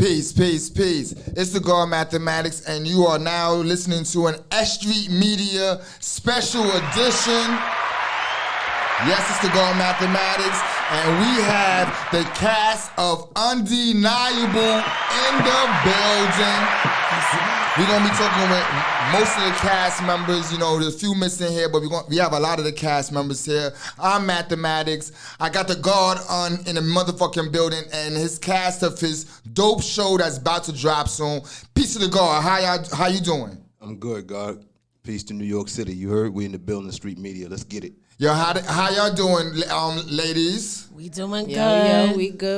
Peace, peace, peace. It's the God Mathematics, and you are now listening to an S.STREET Media special edition. Yes, it's the God Mathematics, and we have the cast of Undeniable in the building. We're going to be talking with most of the cast members. You know, there's a few missing here, but we have a lot of the cast members here. I'm Mathematics. I got the God in the motherfucking building, and his cast of his dope show that's about to drop soon. Peace to the God. How you doing? I'm good, God. Peace to New York City. You heard? We in the building, Street Media. Let's get it. Yo, how y'all doing, ladies? We doing good. Yo,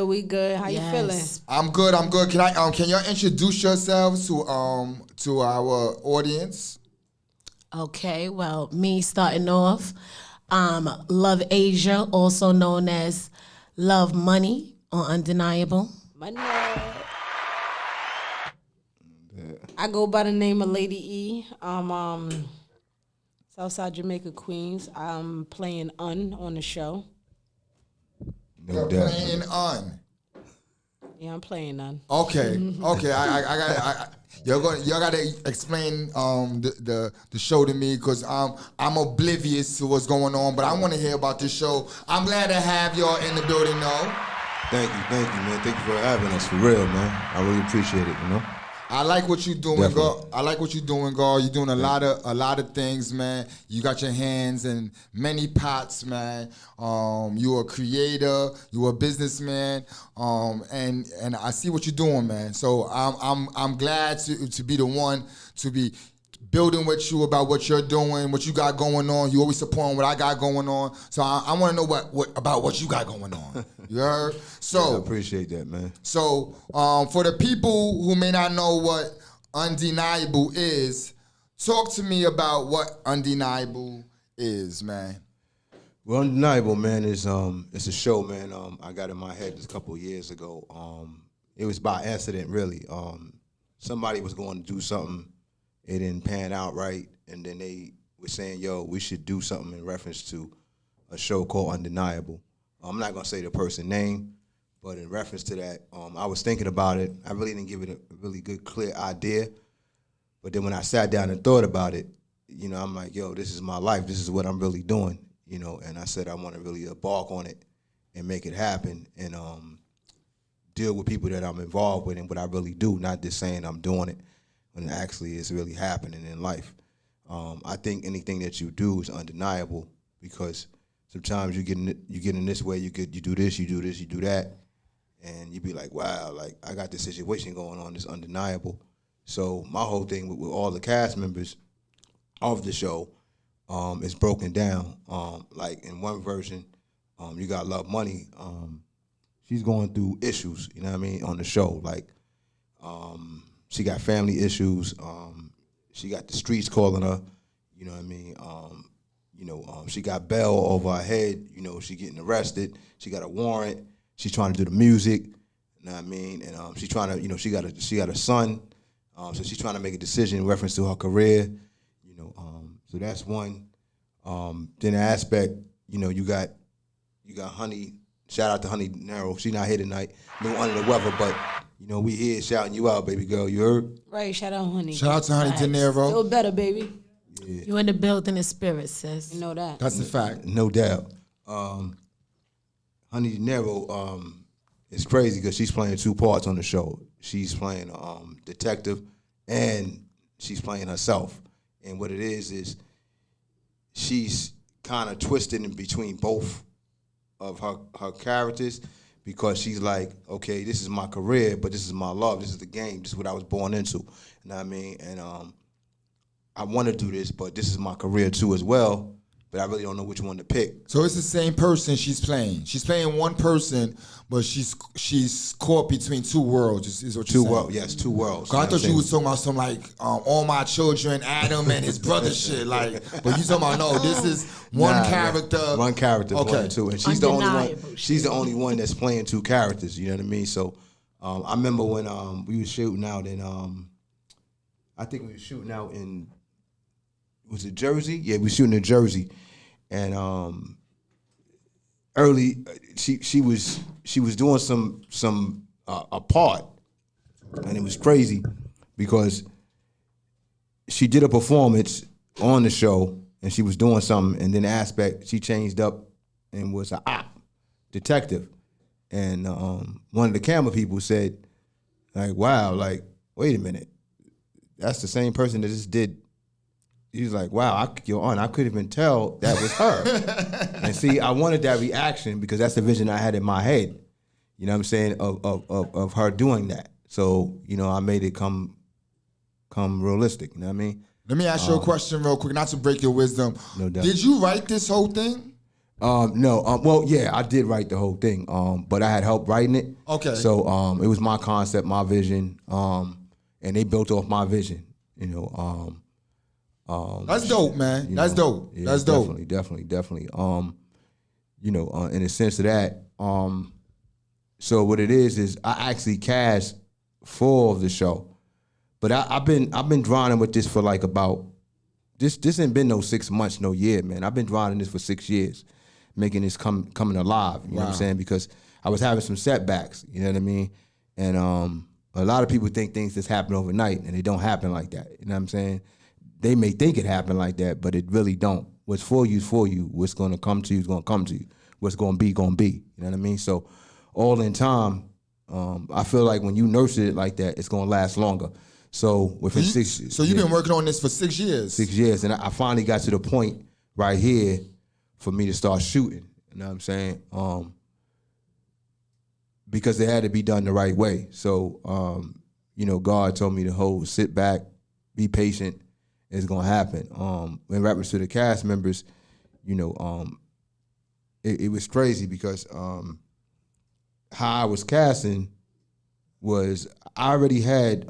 we good. How you feeling? I'm good. Can y'all introduce yourselves to our audience? Okay, well, me starting off, Love Asia, also known as Love Money on Undeniable. Money. I go by the name of Lady E. I'm Southside Jamaica, Queens. I'm playing on the show. No doubt. Playing Un. Yeah, I'm playing on. Okay. I y'all gotta explain the show to me, because I'm oblivious to what's going on, but I want to hear about this show. I'm glad to have y'all in the building, though. Thank you, man. Thank you for having us, for real, man. I really appreciate it, you know. I like what you're doing, girl. You're doing a lot of things, man. You got your hands in many pots, man. You're a creator, you're a businessman, and I see what you're doing, man. So I'm glad to be the one to be building with you about what you're doing, what you got going on. You always supporting what I got going on. So I want to know what about what you got going on. You heard? So yeah, I appreciate that, man. So for the people who may not know what Undeniable is, talk to me about what Undeniable is, man. Well, Undeniable, man, is it's a show, man. I got in my head just a couple of years ago. It was by accident, really. Somebody was going to do something. It didn't pan out right, and then they were saying, yo, we should do something in reference to a show called Undeniable. I'm not going to say the person's name, but in reference to that, I was thinking about it. I really didn't give it a really good, clear idea, but then when I sat down and thought about it, you know, I'm like, yo, this is my life. This is what I'm really doing, you know, and I said I want to really embark on it and make it happen and deal with people that I'm involved with and what I really do, not just saying I'm doing it, when actually it's really happening in life. I think anything that you do is undeniable, because sometimes you get in this way, you do this, you do that, and you be like, wow, like I got this situation going on, it's undeniable. So my whole thing with all the cast members of the show is broken down. Like in one version, you got Love Money. She's going through issues, you know what I mean, on the show, like. She got family issues. She got the streets calling her. You know what I mean? She got bail over her head. You know, she getting arrested. She got a warrant. She's trying to do the music. You know what I mean? And she's trying to, you know, she got a son. So she's trying to make a decision in reference to her career. You know, so that's one. Then the aspect, you know, you got Honey. Shout out to Honey Nero. She's not here tonight. No under the weather, but. You know, we here shouting you out, baby girl. You heard? Right, shout out Honey. Shout out to Honey De Niro. Feel better, baby. Yeah. You in the building in spirit, sis. You know that. That's the fact. No doubt. Honey De Niro is crazy because she's playing two parts on the show. She's playing detective and she's playing herself. And what it is she's kind of twisted in between both of her characters. Because she's like, okay, this is my career, but this is my love. This is the game. This is what I was born into. You know what I mean? And I want to do this, but this is my career too as well. But I really don't know which one to pick. So it's the same person she's playing. She's playing one person, but she's caught between two worlds. Is what you're saying? 2 worlds, yes, 2 worlds. I thought you was talking about some like All My Children, Adam and his brother shit. Like, but you talking about no, this is one character. One character playing two, and she's Undeniable. the only one. She's the only one that's playing two characters. You know what I mean? So I remember when we was shooting out in I think we were shooting out in, was it Jersey? Yeah, we were shooting in Jersey. And early, she was doing some a part And it was crazy because she did a performance on the show and she was doing something, and then Aspect, she changed up and was a detective. And one of the camera people said, like, wow, like, wait a minute. That's the same person that just did. He was like, wow, Your Honor, I couldn't even tell that was her. And see, I wanted that reaction because that's the vision I had in my head, you know what I'm saying, of her doing that. So, you know, I made it come realistic, you know what I mean? Let me ask you a question real quick, not to break your wisdom. No doubt. Did you write this whole thing? No. Well, yeah, I did write the whole thing, but I had help writing it. Okay. So it was my concept, my vision, and they built off my vision, you know. That's dope, man. You That's know, dope. yeah, That's dope. Definitely. You know, in the sense of that, so what it is I actually cast 4 of the show, but I've been drowning with this for like about this ain't been no 6 months, no year, man. I've been drowning this for 6 years, making this coming alive. You know what I'm saying? Because I was having some setbacks. You know what I mean? And a lot of people think things just happen overnight, and they don't happen like that. You know what I'm saying? They may think it happened like that, but it really don't. What's for you is for you. What's going to come to you is going to come to you. What's going to be, going to be. You know what I mean? So all in time, I feel like when you nurture it like that, it's going to last longer. So within 6 years. So you've been working on this for 6 years? 6 years. And I finally got to the point right here for me to start shooting. You know what I'm saying? Because it had to be done the right way. So, you know, God told me to sit back, be patient. It's gonna happen. In reference to the cast members, you know, it was crazy because how I was casting was I already had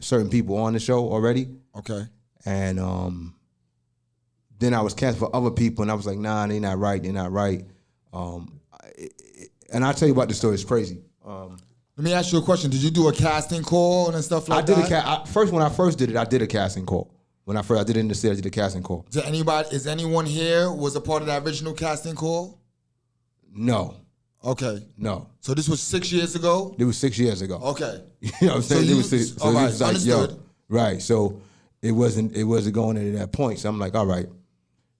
certain people on the show already. Okay. And then I was casting for other people, and I was like, nah, they're not right. And I'll tell you about the story. It's crazy. Let me ask you a question. Did you do a casting call and stuff like that? When I first did it, I did a casting call. When I did it in the city, I did a casting call. Is anyone here was a part of that original casting call? No. Okay. No. So this was 6 years ago? It was 6 years ago. Okay. You know what I'm saying? All right, understood. Right. So it wasn't going into that point. So I'm like, all right.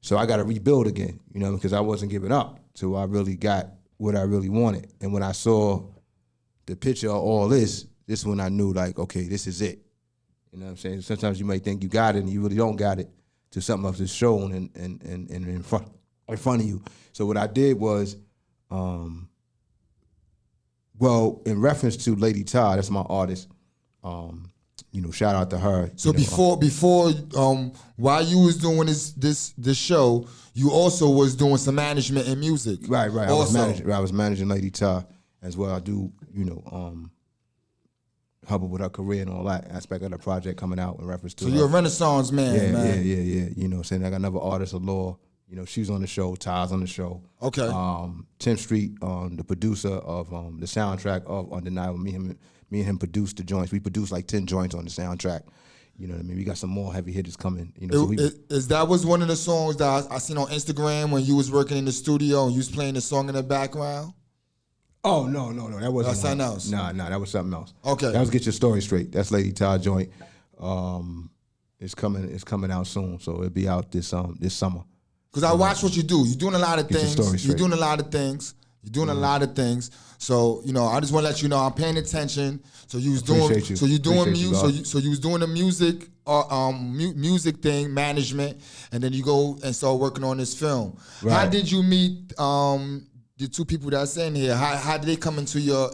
So I got to rebuild again, you know, because I wasn't giving up till I really got what I really wanted. And when I saw the picture of all this is when I knew, like, okay, this is it. You know what I'm saying? Sometimes you may think you got it and you really don't got it till something else is shown and in front of you. So what I did was, well, in reference to Lady Todd, that's my artist. You know, shout out to her. So before while you was doing this show, you also was doing some management in music. Right. Also. I was managing Lady Todd as well. I do, you know, help her with her career and all that aspect of the project coming out in reference to. So you're a Renaissance man, man. Yeah. You know, saying I got another artist of law. You know, she's on the show. Ty's on the show. Okay. S.TREET, the producer of the soundtrack of Undeniable. Me and him produced the joints. We produced like 10 joints on the soundtrack. You know what I mean? We got some more heavy hitters coming. You know, that was one of the songs that I seen on Instagram when you was working in the studio and you was playing the song in the background? Oh, no. That wasn't That's something else? Nah, that was something else. Okay. That was Get Your Story Straight. That's Lady Todd joint. It's coming out soon, so it'll be out this summer. Because I watch what you do. You're doing a lot of things. You're doing a lot of things. So, you know, I just want to let you know I'm paying attention. So you was doing you. So you doing music. So you was doing the music music thing, management, and then you go and start working on this film. Right. How did you meet the two people that's in here? How did they come into your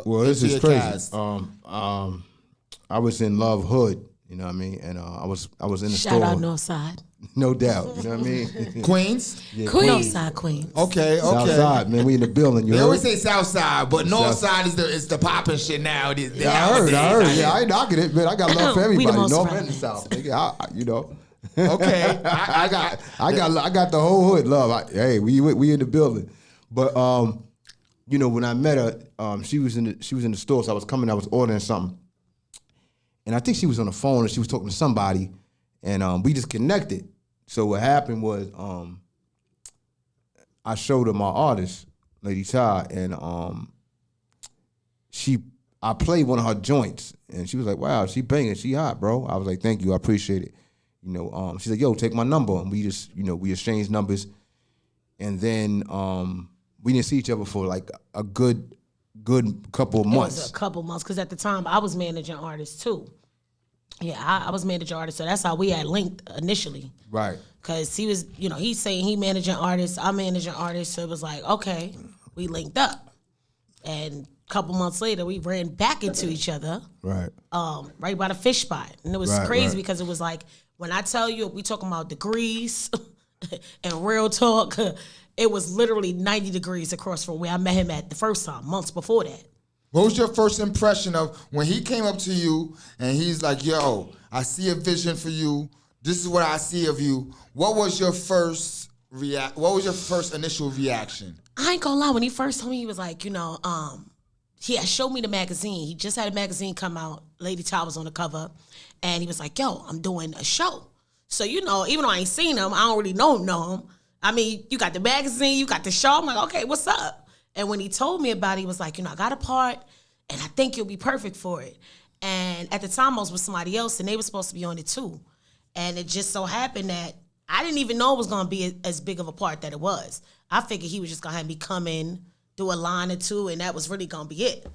Well, this is crazy. Cast? I was in Love Hood, you know what I mean, and I was in the store. Shout out Northside. No doubt, you know what I mean. Queens? Yeah, Northside Queens. Okay. Southside, man, we in the building. You They heard? always say Southside, but Northside is the popping shit now. I heard. Yeah, I ain't knocking it, man. I got love for We the everybody, most North relevant. and the South. Nigga, you know. Okay. I got the whole hood love. Hey, we in the building. But you know, when I met her, she was in the store, so I was ordering something. And I think she was on the phone and she was talking to somebody, and we just connected. So what happened was I showed her my artist, Lady Todd, and I played one of her joints, and she was like, "Wow, she banging, she hot, bro." I was like, "Thank you, I appreciate it." She's like, "Yo, take my number," and we just, we exchanged numbers, and then we didn't see each other for like a good couple of months. It was a couple months because at the time I was managing artists too. Yeah, I was managing artists, so that's how we had linked initially. Right. Because he was, he's saying he managing artists, I'm managing artists, so it was like, okay, we linked up, and a couple months later, we ran back into each other. Right. Right by the fish spot. And it was Right, crazy right. because it was like, when I tell you, we talking about degrees and real talk, it was literally 90 degrees across from where I met him at the first time, months before that. What was your first impression of when he came up to you and he's like, yo, I see a vision for you. This is what I see of you. What was your first initial reaction? I ain't gonna lie, when he first told me, he was like, he had showed me the magazine. He just had a magazine come out. Lady Ty was on the cover. And he was like, yo, I'm doing a show. So, even though I ain't seen him, I don't really know him. I mean, you got the magazine, you got the show. I'm like, okay, what's up? And when he told me about it, he was like, I got a part, and I think you'll be perfect for it. And at the time, I was with somebody else, and they were supposed to be on it too. And it just so happened that I didn't even know it was going to be as big of a part that it was. I figured he was just going to have me come in, do a line or two, and that was really going to be it.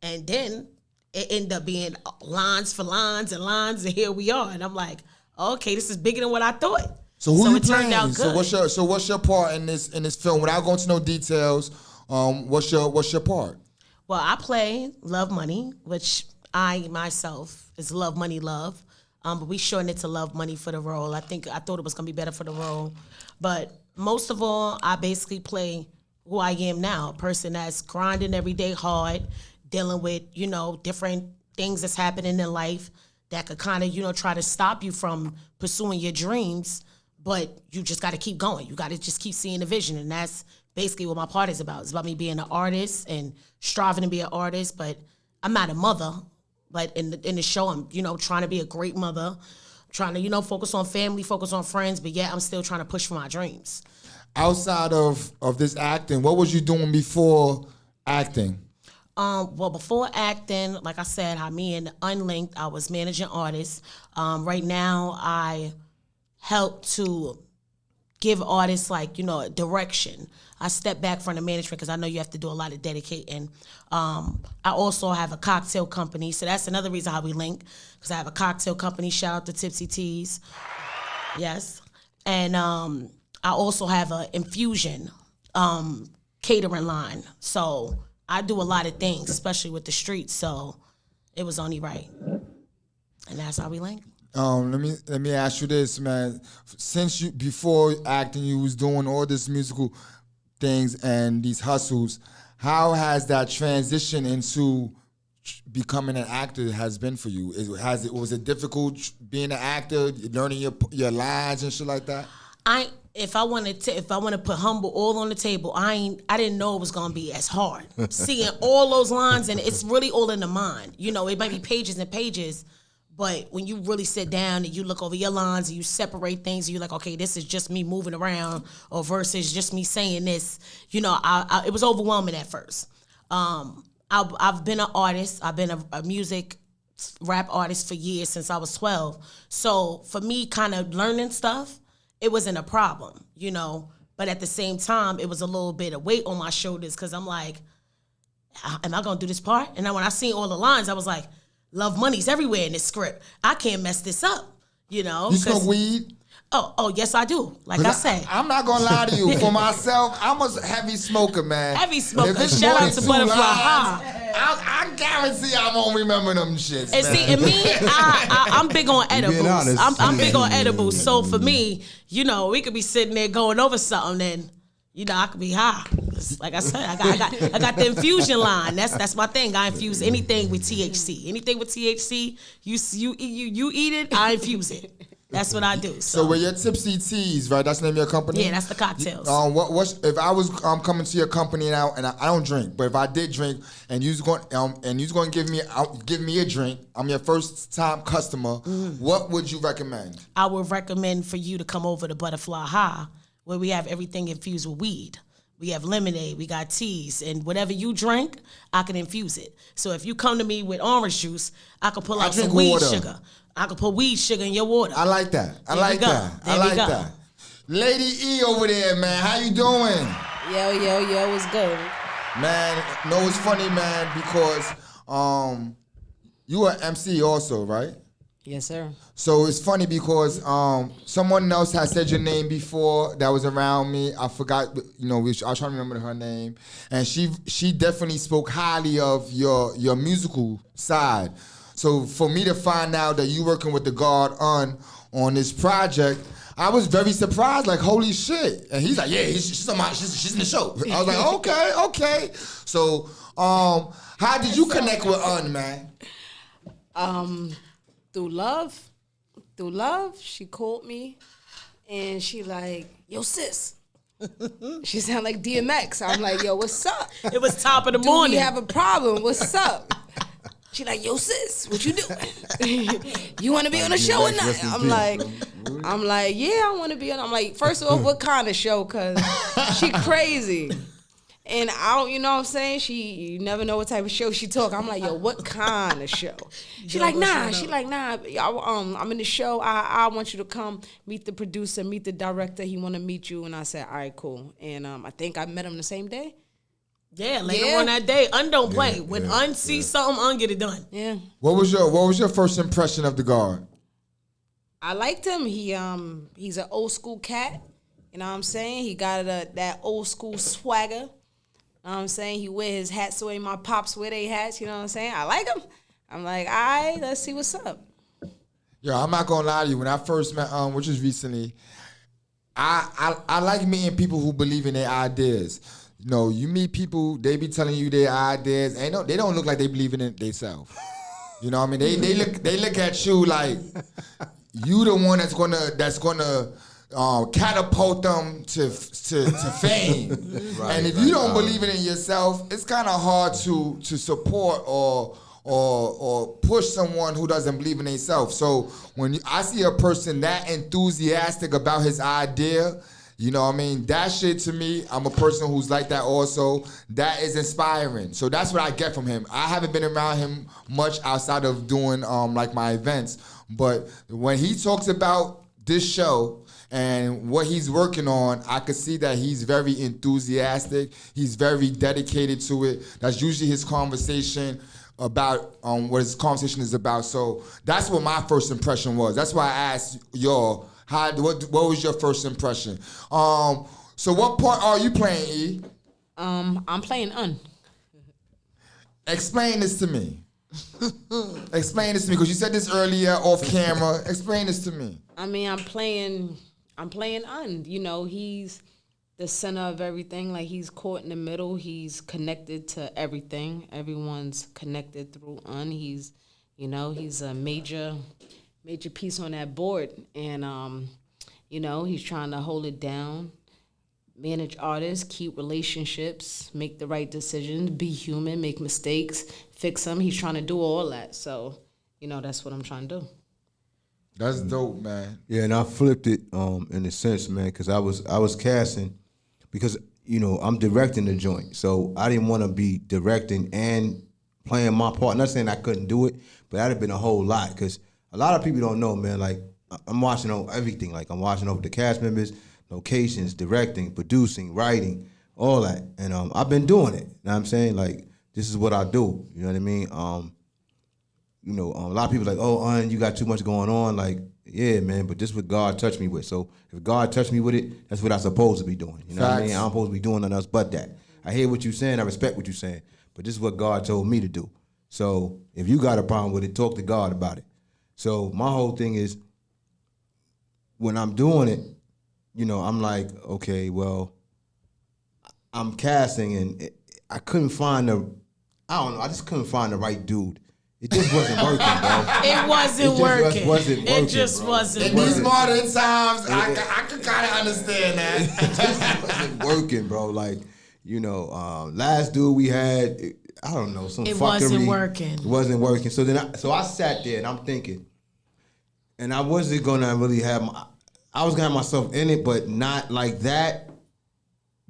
And then it ended up being lines for lines and lines, and here we are. And I'm like, okay, this is bigger than what I thought. So who you it turned playing? out good. So what's your part in this film? Without going to no details, what's your part? Well, I play Love Money, which I myself is Love Money Love. But we shortened it to Love Money for the role. I thought it was gonna be better for the role. But most of all, I basically play who I am now, a person that's grinding every day hard, dealing with, different things that's happening in life that could kind of, try to stop you from pursuing your dreams, but you just got to keep going. You got to just keep seeing the vision, and that's basically what my part is about. It's about me being an artist and striving to be an artist, but I'm not a mother. But in the show, I'm, trying to be a great mother, trying to, focus on family, focus on friends, but yet I'm still trying to push for my dreams. Outside of this acting, what was you doing before acting? Well, before acting, like I said, me and Unlinked, I was managing artists. Right now, I help to give artists direction. I step back from the management because I know you have to do a lot of dedicating. I also have a cocktail company, so that's another reason how we link, because I have a cocktail company. Shout out to Tipsy Teas. Yes. And I also have an infusion catering line. So I do a lot of things, especially with the streets, so it was only right. And that's how we link. Let me ask you this, man. Since before acting, you was doing all this musical things and these hustles. How has that transition into becoming an actor has been for you? Was it difficult being an actor, learning your lines and shit like that? If I want to put humble all on the table, I didn't know it was gonna be as hard. Seeing all those lines, and it's really all in the mind. It might be pages and pages. But when you really sit down and you look over your lines and you separate things, and you're like, okay, this is just me moving around, or versus just me saying this. It was overwhelming at first. I've been an artist. I've been a music rap artist for years, since I was 12. So for me, kind of learning stuff, it wasn't a problem, But at the same time, it was a little bit of weight on my shoulders, because I'm like, am I gonna do this part? And then when I seen all the lines, I was like, Love Money's everywhere in this script. I can't mess this up, You smoke weed? Oh, yes, I do. Like I said. I'm not going to lie to you. For myself, I'm a heavy smoker, man. Heavy smoker. If it's Shout more out than to 2 Butterfly lines, High. I guarantee I won't remember them shits, And man. see, and me, I'm big on edibles. honest. I'm big on edibles. So for me, we could be sitting there going over something, and I could be high. Like I said, I got the infusion line. That's my thing. I infuse anything with THC. Anything with THC, you eat it, I infuse it. That's what I do. So with your Tipsy Teas, right? That's the name of your company? Yeah, that's the cocktails. If I was coming to your company now, and I don't drink, but if I did drink, and you's going to give me a drink, I'm your first time customer. What would you recommend? I would recommend for you to come over to Butterfly High, where we have everything infused with weed. We have lemonade, we got teas, and whatever you drink, I can infuse it. So if you come to me with orange juice, I can pull out some weed water. sugar. I can put weed sugar in your water. I like that. I There we like go. that. I There we like go. that. Lady E over there, man. How you doing? Yo, what's good? Man, no, it's funny, man, because you are MC also, right? Yes, sir. So it's funny because someone else has said your name before that was around me. I forgot, I was trying to remember her name, and she definitely spoke highly of your musical side. So for me to find out that you working with the God on this project, I was very surprised. Like, holy shit! And he's like, yeah, she's in the show. I was like, okay. So how did you connect with man? Through love, she called me, and she like, yo, sis. She sound like DMX. I'm like, yo, what's up? It was top of the Do morning. we have a problem? What's up? She like, yo, sis, what you doing? You want to be on a show or not? I'm like, yeah, I want to be on. I'm like, first of all, what kind of show? Cause she crazy. And I don't, you know what I'm saying? You never know what type of show she talk. I'm like, yo, what kind of show? She like, nah. I'm in the show. I want you to come meet the producer, meet the director. He want to meet you. And I said, all right, cool. And I think I met him the same day. Yeah, later on that day, don't play. When see something, get it done. Yeah. What was your first impression of the God? I liked him. He's an old school cat. You know what I'm saying? He got that old school swagger. You know what I'm saying? He wear his hats the way my pops wear their hats. You know what I'm saying? I like him. I'm like, all right, let's see what's up. Yo, I'm not gonna lie to you. When I first met, which was recently, I like meeting people who believe in their ideas. You know, you meet people, they be telling you their ideas, they don't look like they believe in it themselves. You know what I mean? They look at you like you the one that's gonna catapult them to fame. Right, and if you don't believe it in yourself, it's kind of hard to support or push someone who doesn't believe in themselves. So when I see a person that enthusiastic about his idea, you know what I mean? That shit to me, I'm a person who's like that also. That is inspiring. So that's what I get from him. I haven't been around him much outside of doing like my events. But when he talks about this show and what he's working on, I could see that he's very enthusiastic. He's very dedicated to it. That's usually his conversation about what his conversation is about. So that's what my first impression was. That's why I asked y'all, what was your first impression? So what part are you playing, E? I'm playing Explain this to me. Explain this to me, because you said this earlier off camera. Explain this to me. I mean, I'm playing You know, he's the center of everything. Like, he's caught in the middle. He's connected to everything. Everyone's connected through He's, he's a major piece on that board. And, he's trying to hold it down, manage artists, keep relationships, make the right decisions, be human, make mistakes, fix them. He's trying to do all that. So, that's what I'm trying to do. That's dope, man. Yeah, and I flipped it in a sense, man, because I was casting because, I'm directing the joint. So I didn't want to be directing and playing my part. Not saying I couldn't do it, but that'd have been a whole lot, because a lot of people don't know, man. Like, I'm watching over everything. Like, I'm watching over the cast members, locations, directing, producing, writing, all that. And I've been doing it. You know what I'm saying? Like, this is what I do. You know what I mean? A lot of people are like, oh, you got too much going on. Like, yeah, man, but this is what God touched me with. So if God touched me with it, that's what I'm supposed to be doing. You know what I mean? I'm supposed to be doing nothing else but that. I hear what you're saying. I respect what you're saying. But this is what God told me to do. So if you got a problem with it, talk to God about it. So my whole thing is, when I'm doing it, I'm like, okay, well, I'm casting, and I couldn't find I just couldn't find the right dude. It just wasn't working, bro. It wasn't working. It just wasn't In these modern times, I could kind of understand that. It just wasn't working, bro. Like, last dude we had, I don't know, some fuckery. It wasn't working. It wasn't working. So I sat there and I'm thinking, and I wasn't gonna really I was gonna have myself in it, but not like that.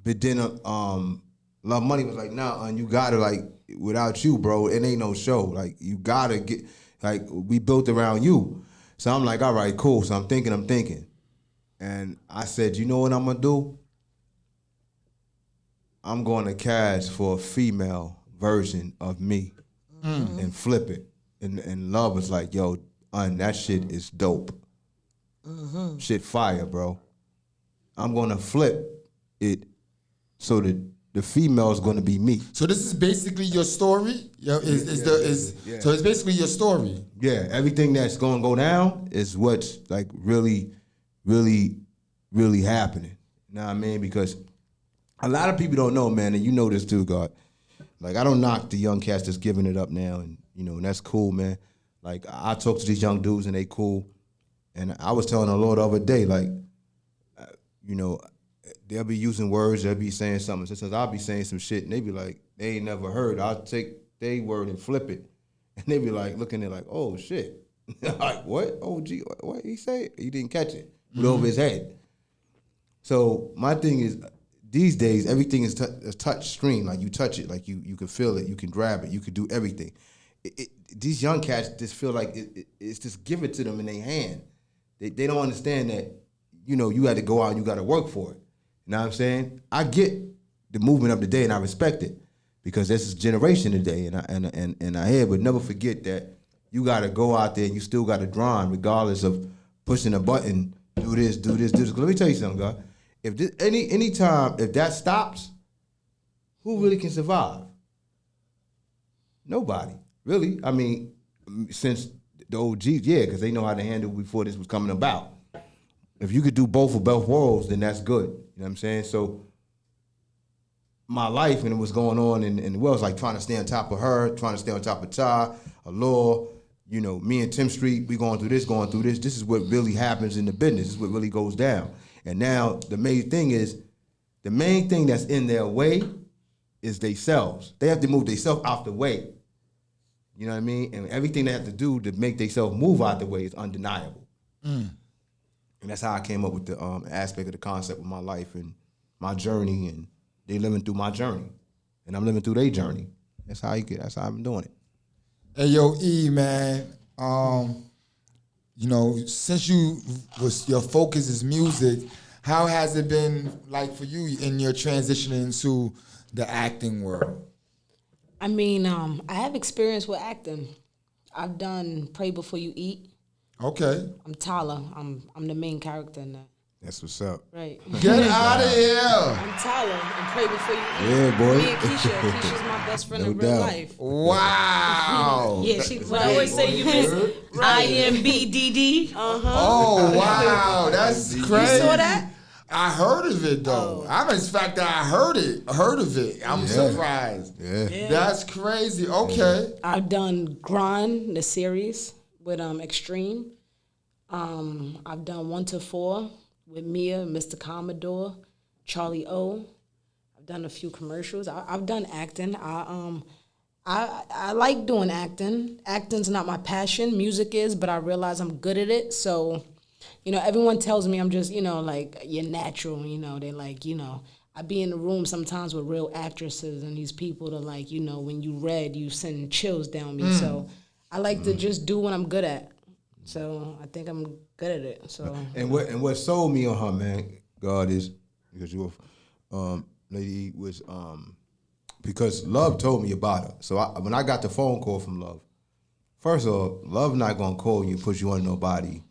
but then Love Money was like, nah, you gotta, like, without you, bro, it ain't no show. Like, you gotta get, like, we built around you. So I'm like, all right, cool. So I'm thinking. And I said, you know what I'm gonna do? I'm going to cast for a female version of me and flip it. And Love was like, yo, that shit is dope. Shit fire, bro. I'm going to flip it so that the female is going to be me. So this is basically your story? So it's basically your story? Yeah, everything that's going to go down is what's like really, really, really happening. You know what I mean? Because a lot of people don't know, man, and you know this too, God. Like, I don't knock the young cats that's giving it up now, and and that's cool, man. Like, I talk to these young dudes and they cool. And I was telling the Lord the other day, like, they'll be using words, they'll be saying something. Sometimes I'll be saying some shit, and they be like, they ain't never heard. I'll take their word and flip it. And they be like, looking at it like, oh, shit. Like, what? Oh, gee, what he say? He didn't catch it. Put over his head. So my thing is, these days, everything is a touch screen. Like, you touch it, like you can feel it, you can grab it, you can do everything. These young cats just feel like it's just given to them in their hand. They don't understand that, you had to go out and you got to work for it. You know what I'm saying? I get the movement of the day and I respect it because this is generation today, and I hear, but never forget that you got to go out there and you still got to grind regardless of pushing a button, do this. Let me tell you something, God. If this, any time if that stops, who really can survive? Nobody, really. I mean, since the OGs, yeah, because they know how to handle before this was coming about. If you could do both of both worlds, then that's good. You know what I'm saying? So my life and what's going on in the world is like trying to stay on top of her, trying to stay on top of Ty, Allure, me and Tim Street, we going through this. This is what really happens in the business. This is what really goes down. And now the main thing that's in their way is themselves. They have to move themselves out the way. You know what I mean? And everything they have to do to make themselves move out the way is undeniable. And that's how I came up with the aspect of the concept of my life and my journey, and they living through my journey. And I'm living through their journey. That's how I'm doing it. Hey, yo, E, man. Since your focus is music, how has it been like for you in your transition into the acting world? I mean, I have experience with acting. I've done Pray Before You Eat. Okay. I'm Tyler. I'm the main character in that. That's what's up. Right. Get out of here. I'm Tyler. And Pray Before You Eat. Yeah, boy. Me and Keisha. Keisha's my best friend No in real doubt. life. Wow. Yeah, she would always say you miss IMBDD. Oh, wow. That's crazy. You saw that? I heard of it though. In fact, I heard of it. I'm surprised. Yeah. That's crazy. Okay. I've done Grind, the series with Extreme. I've done 1 to 4 with Mia, Mr. Commodore, Charlie O. I've done a few commercials. I've done acting. I like doing acting. Acting's not my passion. Music is, but I realize I'm good at it. So, everyone tells me I'm just, like, you're natural. They like, I be in the room sometimes with real actresses and these people that like, when you read, you send chills down me. So I like to just do what I'm good at. So I think I'm good at it. So and what sold me on her, man, God, is because you were lady was because Love told me about her. So when I got the phone call from Love, first of all, Love not gonna call you and put you on nobody.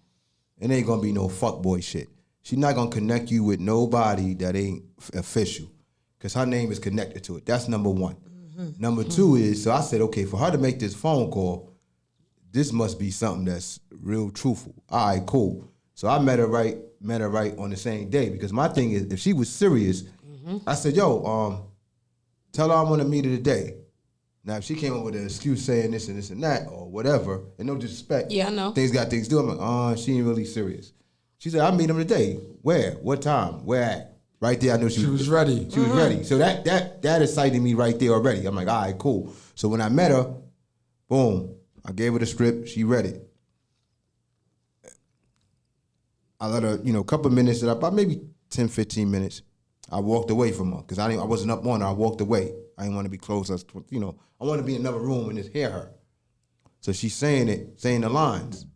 It ain't gonna be no fuckboy shit. She's not gonna connect you with nobody that ain't official, because her name is connected to it. That's number one. Number two is, so I said, okay, for her to make this phone call, this must be something that's real truthful. All right, cool. So I met her right on the same day, because my thing is, if she was serious, I said, yo, tell her I want to meet her today. Now, if she came up with an excuse saying this and this and that or whatever, and no disrespect, yeah, I know. Things got things to do. I'm like, she ain't really serious. She said, I'll meet him today. Where? What time? Where at? Right there, I knew she was ready. She was ready. So that excited me right there already. I'm like, all right, cool. So when I met her, boom, I gave her the script. She read it. I let her, a couple of minutes, about maybe 10, 15 minutes. I walked away from her because I wasn't up on her. I walked away. I didn't want to be close. I wanted to be in another room and just hear her. So she's saying the lines.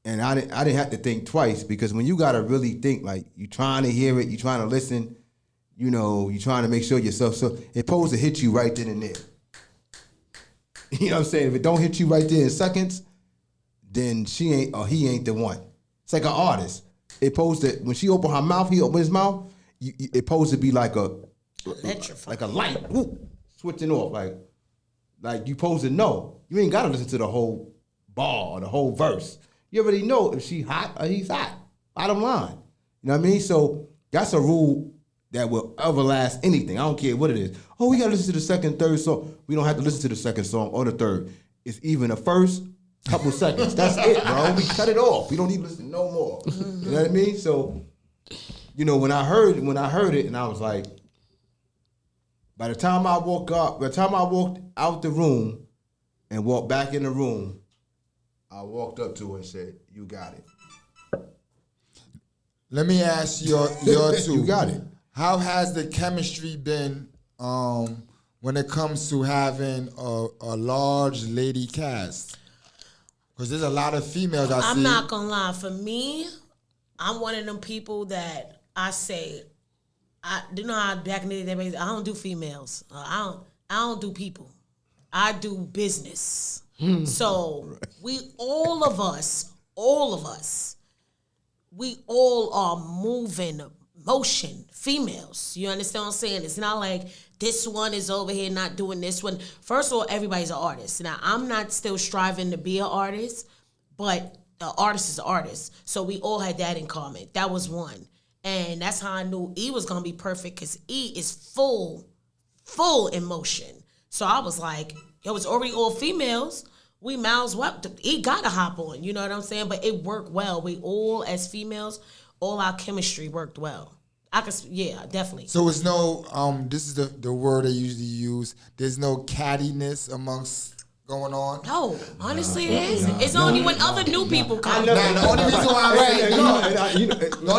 And I didn't have to think twice because when you gotta really think, like you trying to hear it, you trying to listen, you trying to make sure yourself. So it's supposed to hit you right then and there. You know what I'm saying? If it don't hit you right there in seconds, then she ain't or he ain't the one. It's like an artist. It supposed to when she open her mouth, he open his mouth. It supposed to be like a light, switching off. Like you supposed to know. You ain't gotta listen to the whole bar or the whole verse. You already know if she hot or he's hot. Bottom line. You know what I mean? So that's a rule that will everlast anything. I don't care what it is. Oh, we gotta listen to the second, third song. We don't have to listen to the second song or the third. It's even the first couple seconds. That's it, bro. We cut it off. We don't need to listen no more. You know what I mean? So, when I heard it, and I was like, by the time I walked out the room and walked back in the room, I walked up to her and said, "You got it." Let me ask your two. You got it. How has the chemistry been when it comes to having a large lady cast? Because there's a lot of females I see. I'm not gonna lie. For me, I'm one of them people that I say, you know how back in the day, I don't do females. I don't do people. I do business. So all of us, we all are moving motion, females. You understand what I'm saying? It's not like this one is over here not doing this one. First of all, everybody's an artist. Now, I'm not still striving to be an artist, but the artist is an artist. So we all had that in common. That was one. And that's how I knew E was going to be perfect because E is full emotion. So I was like, yo, it's already all females. We mouths up. E got to hop on. You know what I'm saying? But it worked well. We all, as females, all our chemistry worked well. Yeah, definitely. So it's no, this is the word they usually use. There's no cattiness amongst going on. No, honestly, it isn't. It's only when other new people come. The only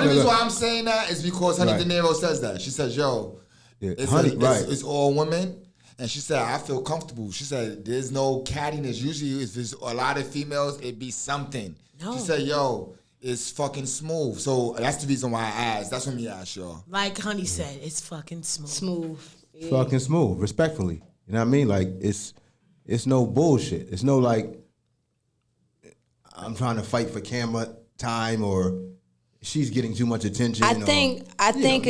reason why I'm saying that is because Honey De Niro says that. She says, "Yo, it's all women." And she said, I feel comfortable. She said, there's no cattiness. Usually, if there's a lot of females, it'd be something. No. She said, yo, it's fucking smooth. So that's the reason why I asked. That's what me asked y'all. Like Honey said, it's fucking smooth. Smooth. Yeah. Fucking smooth, respectfully. You know what I mean? Like, it's no bullshit. It's no, like, I'm trying to fight for camera time or she's getting too much attention. I think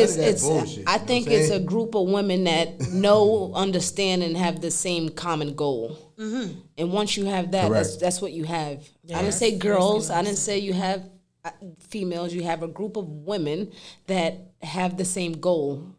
it's a group of women that know, understand, and have the same common goal. Mm-hmm. And once you have that, that's what you have. Yeah. I didn't say girls. I didn't say you have females. You have a group of women that have the same goal.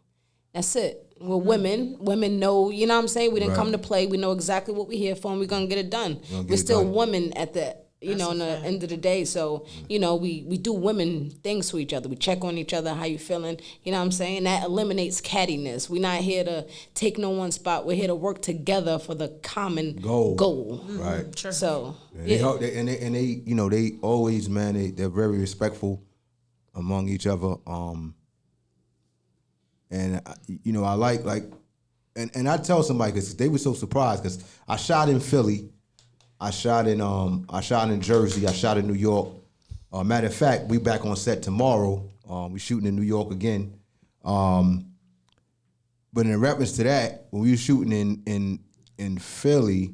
That's it. We're women. Women know, you know what I'm saying? We didn't come to play. We know exactly what we're here for, and we're going to get it done. We're still women at the in the end of the day. So, we do women things to each other. We check on each other, how you feeling. You know what I'm saying? That eliminates cattiness. We're not here to take no one spot. We're here to work together for the common goal. Right. Sure. So, they always, man, they're very respectful among each other. And, I like, and I tell somebody, because they were so surprised, because I shot in Philly, I shot in Jersey, I shot in New York. Matter of fact, we back on set tomorrow. We shooting in New York again. But in reference to that, when we were shooting in Philly,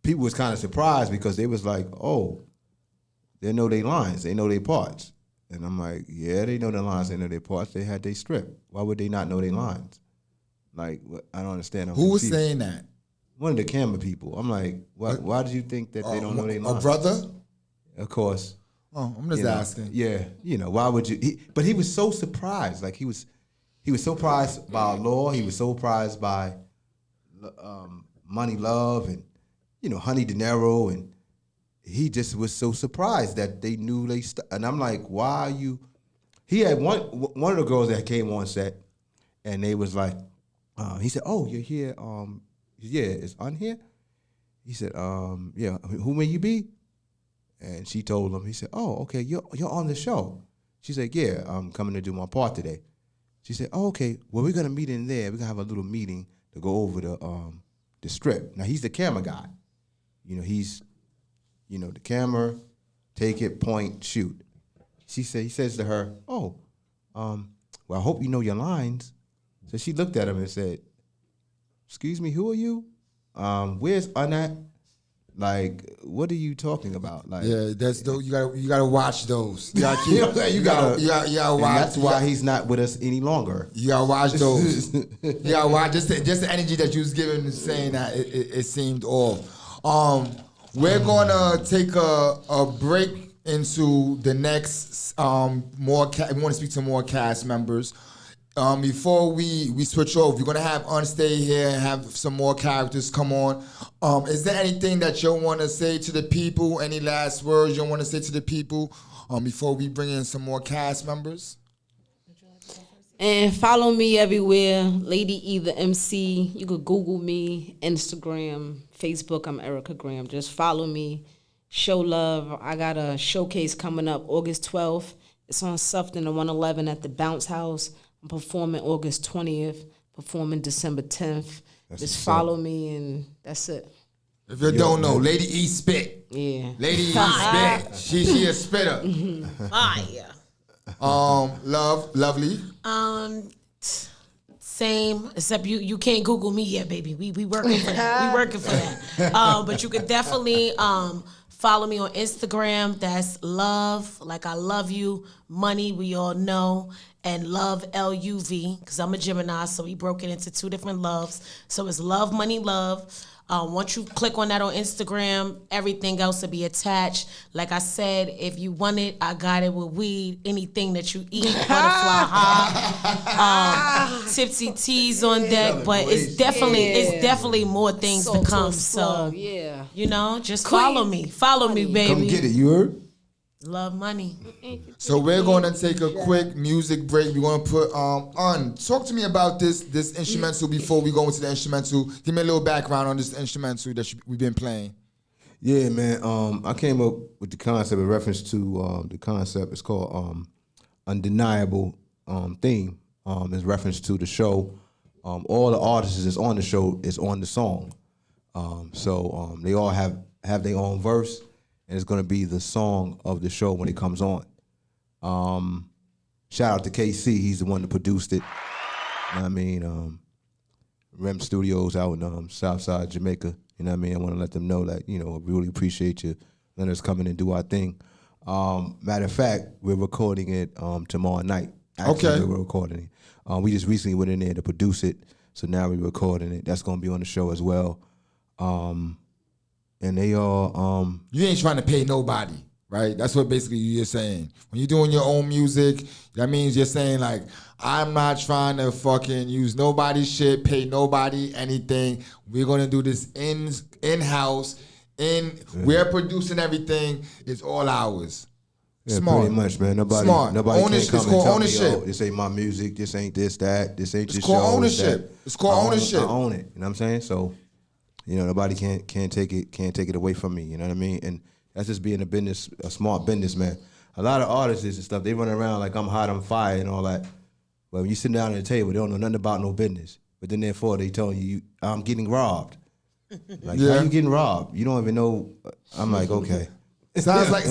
people was kind of surprised because they was like, oh, they know their lines, they know their parts. And I'm like, yeah, they know their lines, they know their parts. They had their script. Why would they not know their lines? Like, I don't understand. Who was saying that? One of the camera people. I'm like, why do you think that they don't know their lines? A brother? Of course. Oh, I'm just asking. Yeah, why would you? But he was so surprised. Like, he was so surprised by our law. He was so surprised by Money Love and, Honey De Niro, and he just was so surprised that they knew and I'm like, why are you? He had one of the girls that came on set, and they was like, he said, oh, you're here. Yeah, is On here? He said, yeah, who may you be? And she told him, he said, oh, okay, you're on the show. She said, yeah, I'm coming to do my part today. She said, oh, okay, well, we're going to meet in there. We're going to have a little meeting to go over the strip. Now, he's the camera guy. He's, the camera, take it, point, shoot. He says to her, oh, well, I hope you know your lines. So she looked at him and said, excuse me, who are you? Where's Anat? Like, what are you talking about? Like, Yeah, that's those. You gotta watch those. You gotta you know what I'm saying? You gotta watch. That's why he's not with us any longer. You gotta watch those. You gotta watch just the energy that you was giving, saying that it seemed off. We're gonna take a break into the next more. We want to speak to more cast members. Before we switch over, we're gonna have stay here and have some more characters come on. Is there anything that you want to say to the people? Any last words you want to say to the people before we bring in some more cast members? And follow me everywhere, Lady E the MC. You could Google me, Instagram, Facebook. I'm Erica Graham. Just follow me, show love. I got a showcase coming up August 12th. It's on Sufton and 111 at the Bounce House. I'm performing August 20th, performing December 10th. Just follow me, and that's it. If you don't know, Lady E spit. Yeah. Lady E spit. She a spitter. Fire. Lovely. Same, except you can't Google me yet, baby. We working for that. We working for that. But you could definitely follow me on Instagram. That's love, like I love you, money, we all know, and love, L-U-V, because I'm a Gemini, so we broke it into two different loves. So it's love, money, love. Once you click on that on Instagram, everything else will be attached. Like I said, if you want it, I got it with weed. Anything that you eat, butterfly high, tipsy teas on deck. But it's definitely more things to come. So yeah, just follow me. Follow me, baby. Come get it, you heard? Love money. So we're going to take a quick music break. We're going to put talk to me about this instrumental before we go into the instrumental. Give me a little background on this instrumental that we've been playing. Yeah, man. I came up with the concept in reference to the concept. It's called Undeniable Theme. In reference to the show. All the artists that's on the show is on the song. So they all have their own verse. And it's going to be the song of the show when it comes on. Shout out to KC. He's the one that produced it. You know what I mean? Rem Studios out in Southside Jamaica. You know what I mean? I want to let them know that, I really appreciate you letting us come in and do our thing. Matter of fact, we're recording it tomorrow night. Actually, we're recording it. We just recently went in there to produce it. So now we're recording it. That's going to be on the show as well. And they all you ain't trying to pay nobody, right? That's what basically you're saying. When you're doing your own music, that means you're saying like, I'm not trying to fucking use nobody's shit, pay nobody anything. We're gonna do this in-house. We're producing everything. It's all ours. Yeah, Smart. Pretty much, man. Nobody Ownership. can't come It's called and tell ownership. me, this ain't my music, this ain't this, that, this ain't your show. Called ownership. It's called ownership. I own it. You know what I'm saying? So, nobody can't take it away from me. You know what I mean? And that's just being a smart businessman. A lot of artists and stuff, they run around like I'm hot on fire and all that. But when you sit down at the table, they don't know nothing about no business. But then therefore they telling you, I'm getting robbed. Like, how you getting robbed? You don't even know. I'm like, okay. Sounds like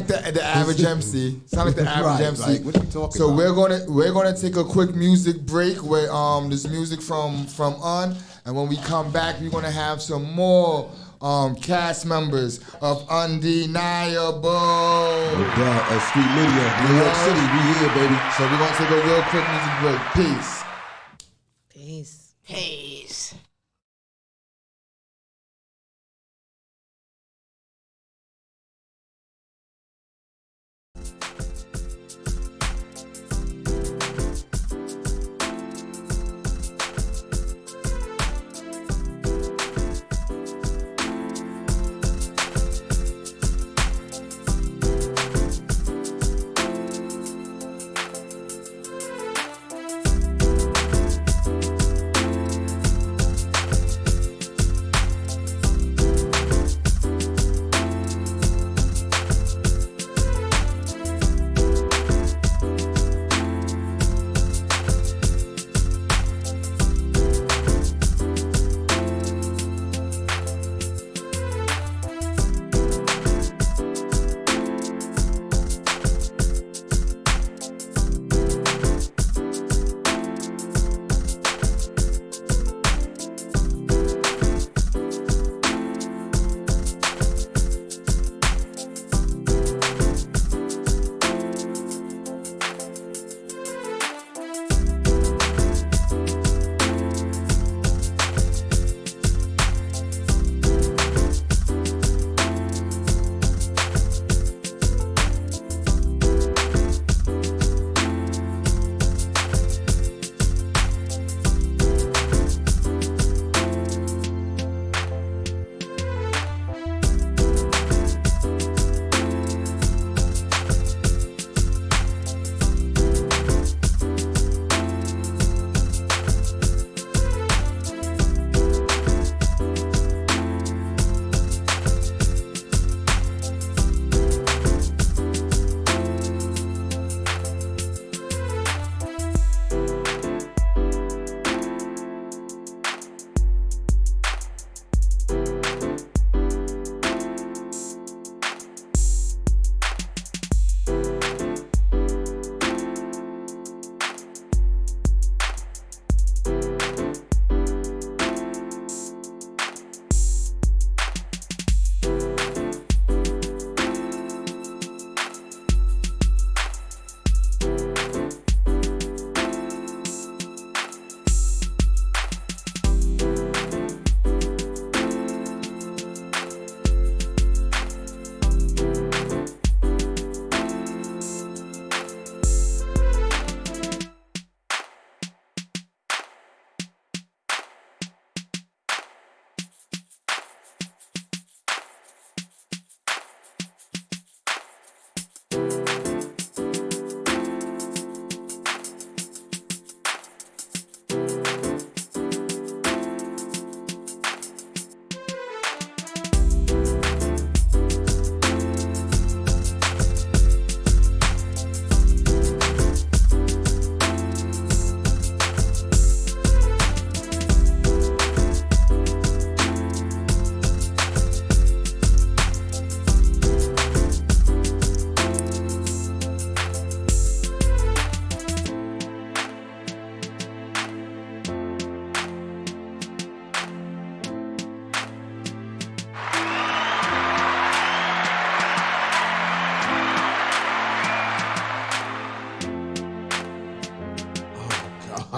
the average MC. Sounds like the average MC. Like, what are you talking so about? we're gonna take a quick music break with this music from and when we come back, we're gonna have some more cast members of Undeniable. Street Media, New York City, we here, baby. So we're gonna take a real quick music break. Peace. Peace. Peace.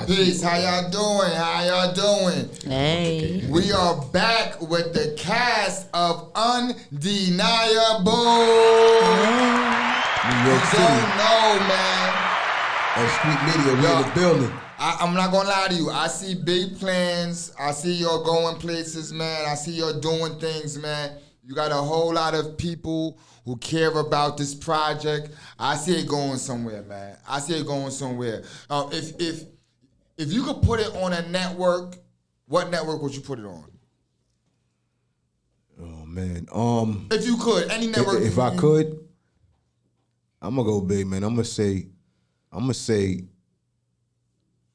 Peace. How y'all doing? How y'all doing? Hey. We are back with the cast of Undeniable. New York You City. don't know, man. S.STREET Media, we in the building. I'm not gonna lie to you. I see big plans. I see y'all going places, man. I see y'all doing things, man. You got a whole lot of people who care about this project. I see it going somewhere, man. I see it going somewhere. If you could put it on a network, what network would you put it on? Oh man. If you could, any network. If I could, I'm gonna go big, man. I'm gonna say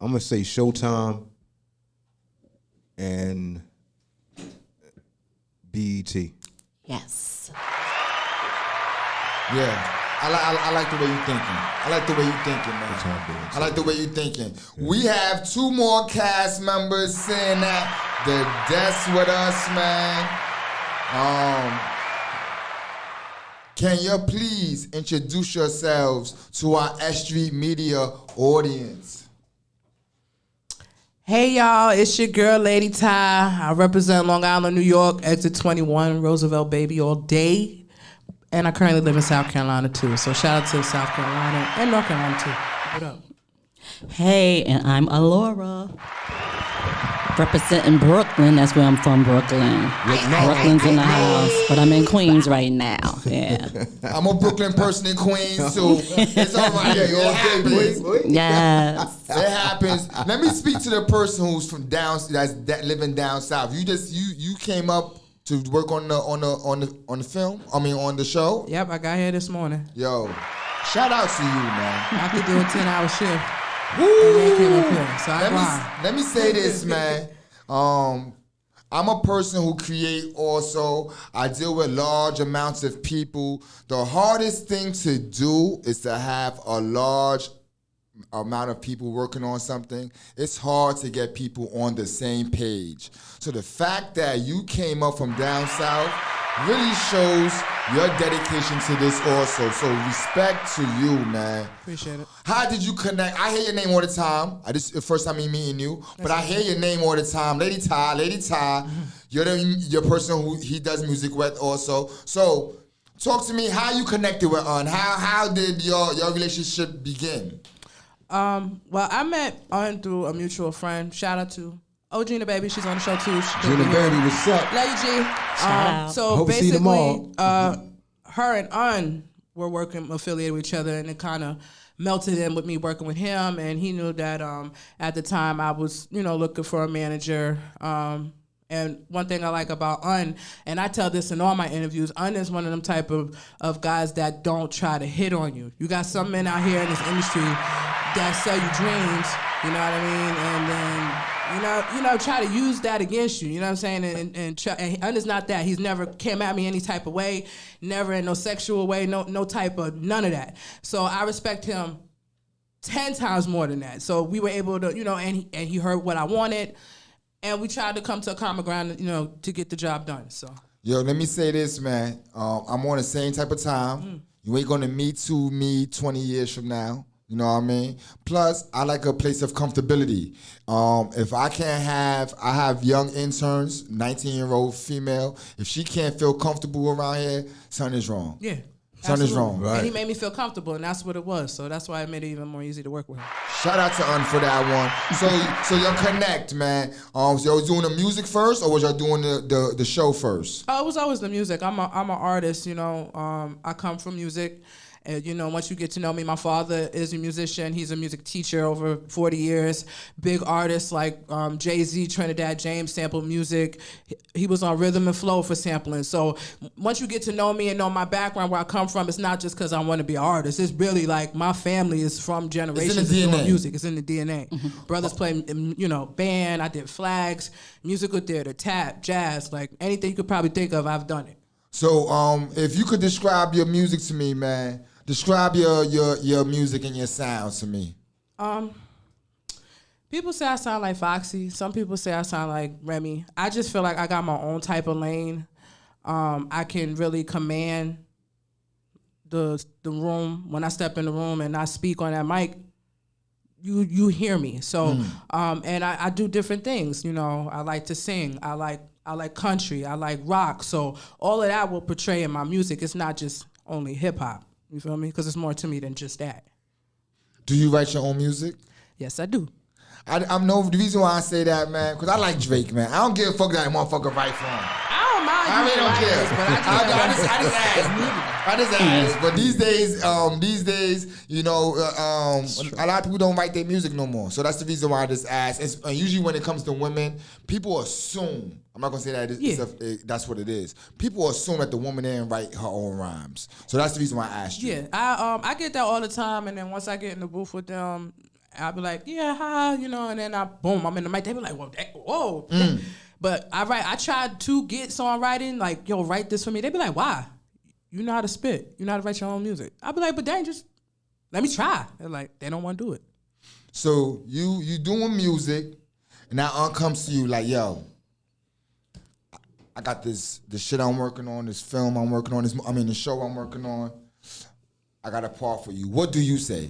Showtime and BET. Yes. Yeah. I like the way you're thinking. I like the way you're thinking, man. I like the way you're thinking. Yeah. We have 2 more cast members sitting at the desk with us, man. Can you please introduce yourselves to our S.STREET Media audience? Hey y'all, it's your girl Lady Ty. I represent Long Island, New York, exit 21, Roosevelt baby all day. And I currently live in South Carolina too. So shout out to South Carolina and North Carolina too. What up? Hey, and I'm Alora. Representing Brooklyn. That's where I'm from, Brooklyn. Brooklyn's in the house, but I'm in Queens right now. Yeah. I'm a Brooklyn person in Queens too. It's all right. It happens. Yes. It happens. Let me speak to the person who's from living down south. You came up to work on the film. I mean on the show. Yep, I got here this morning. Yo, shout out to you, man. I could do a 10-hour shift. Woo! And then came up here, so let me say this, man. I'm a person who create also. I deal with large amounts of people. The hardest thing to do is to have a large amount of people working on something. It's hard to get people on the same page. So the fact that you came up from down south really shows your dedication to this also. So respect to you, man. Appreciate it. How did you connect? I hear your name all the time. This is the first time me meeting you, but I hear your name all the time. Lady Ty. You're the person who he does music with also. So talk to me how you connected with Un. How did your relationship begin? Well, I met Un through a mutual friend. Shout out to Gina Baby. She's on the show too. Gina Baby, what's up? Love you, G. So Hope basically, see them all. her and Un were working affiliated with each other, and it kind of melted in with me working with him. And he knew that at the time I was, looking for a manager. And one thing I like about Un, and I tell this in all my interviews, Un is one of them type of guys that don't try to hit on you. You got some men out here in this industry that sell you dreams, you know what I mean? And then, try to use that against you, you know what I'm saying? And Un is not that. He's never came at me any type of way, never in no sexual way, no type of, none of that. So I respect him 10 times more than that. So we were able to, and he heard what I wanted. And we tried to come to a common ground, to get the job done. So. Yo, let me say this, man. I'm on the same type of time. You ain't gonna meet me 20 years from now. You know what I mean? Plus, I like a place of comfortability. If I have young interns, 19-year-old female. If she can't feel comfortable around here, something is wrong. Yeah. Something is wrong, right? And he made me feel comfortable, and that's what it was. So that's why it made it even more easy to work with him. Shout out to Un for that one. So y'all connect, man. So y'all was doing the music first, or was y'all doing the show first? It was always the music. I'm an artist, I come from music. And, once you get to know me, my father is a musician. He's a music teacher over 40 years. Big artists like Jay-Z, Trinidad James sample music. He was on Rhythm and Flow for sampling. So once you get to know me and know my background, where I come from, it's not just because I want to be an artist. It's really like my family is from generations of doing music. It's in the DNA. Mm-hmm. Brothers play, band. I did flags, musical theater, tap, jazz, like anything you could probably think of, I've done it. So if you could describe your music to me, man. Describe your music and your sound to me. People say I sound like Foxy. Some people say I sound like Remy. I just feel like I got my own type of lane. I can really command the room. When I step in the room and I speak on that mic, you hear me. So and I do different things. You know, I like to sing. I like country. I like rock. So all of that will portray in my music. It's not just only hip hop. You feel me? Because it's more to me than just that. Do you write your own music? Yes, I do. I'm no. The reason why I say that, man, because I like Drake, man. I don't give a fuck that motherfucker write for him. I don't mind. I really don't care. But I just ask. But these days, you know, a lot of people don't write their music no more. So that's the reason why I just ask. And usually when it comes to women, people assume. I'm not gonna say that that's what it is. People assume that the woman didn't write her own rhymes. So that's the reason why I asked you. Yeah, I get that all the time, and then once I get in the booth with them, I'll be like, yeah, hi, you know, and then I'm in the mic. They be like, whoa. But I tried to get songwriting, like, yo, write this for me. They be like, why? You know how to spit. You know how to write your own music. I be like, but dang, just let me try. They're like, they don't want to do it. So you doing music, and now comes to you like, yo, I got this shit I'm working on, this film I'm working on, the show I'm working on. I got a part for you. What do you say?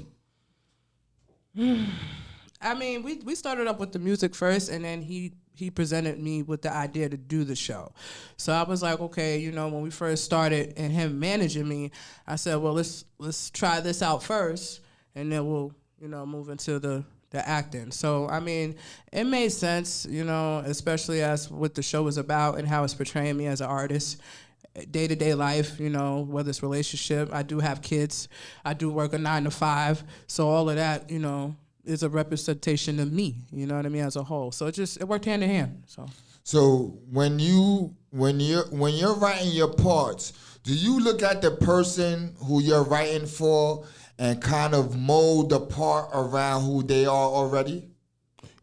I mean, we started up with the music first, and then he presented me with the idea to do the show. So I was like, okay, you know, when we first started and him managing me, I said, well, let's try this out first, and then we'll, you know, move into the acting. So, I mean, it made sense, you know, especially as what the show was about and how it's portraying me as an artist. Day-to-day life, you know, whether it's relationship, I do have kids, I do work a 9 to 5, so all of that, you know, is a representation of me, you know what I mean, as a whole. So it worked hand in hand. So when you're writing your parts, do you look at the person who you're writing for and kind of mold the part around who they are already?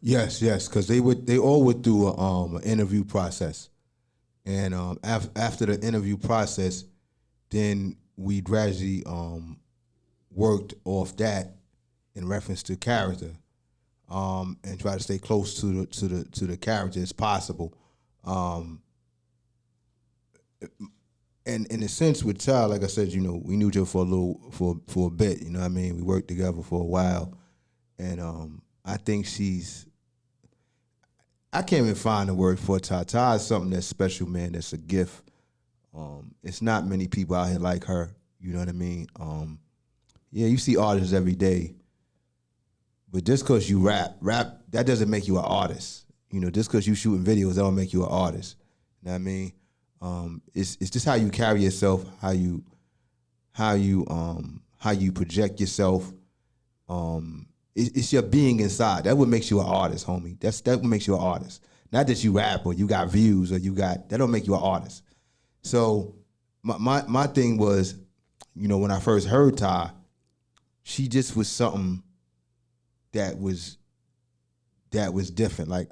Yes, because they all went through an interview process, and after the interview process, then we gradually worked off that in reference to character, and try to stay close to the character as possible. And in a sense, with Ty, like I said, you know, we knew each other for a bit. You know what I mean? We worked together for a while, and I think I can't even find a word for Ty. Ty is something that's special, man. That's a gift. It's not many people out here like her. You know what I mean? Yeah, you see artists every day, but just because you rap, that doesn't make you an artist. You know, just because you shooting videos, that don't make you an artist. You know what I mean? It's just how you carry yourself, how you project yourself. It's your being inside. That's what makes you an artist, homie. That's what makes you an artist. Not that you rap or you got views or that don't make you an artist. So my thing was, you know, when I first heard Ty, she just was something that was different. Like,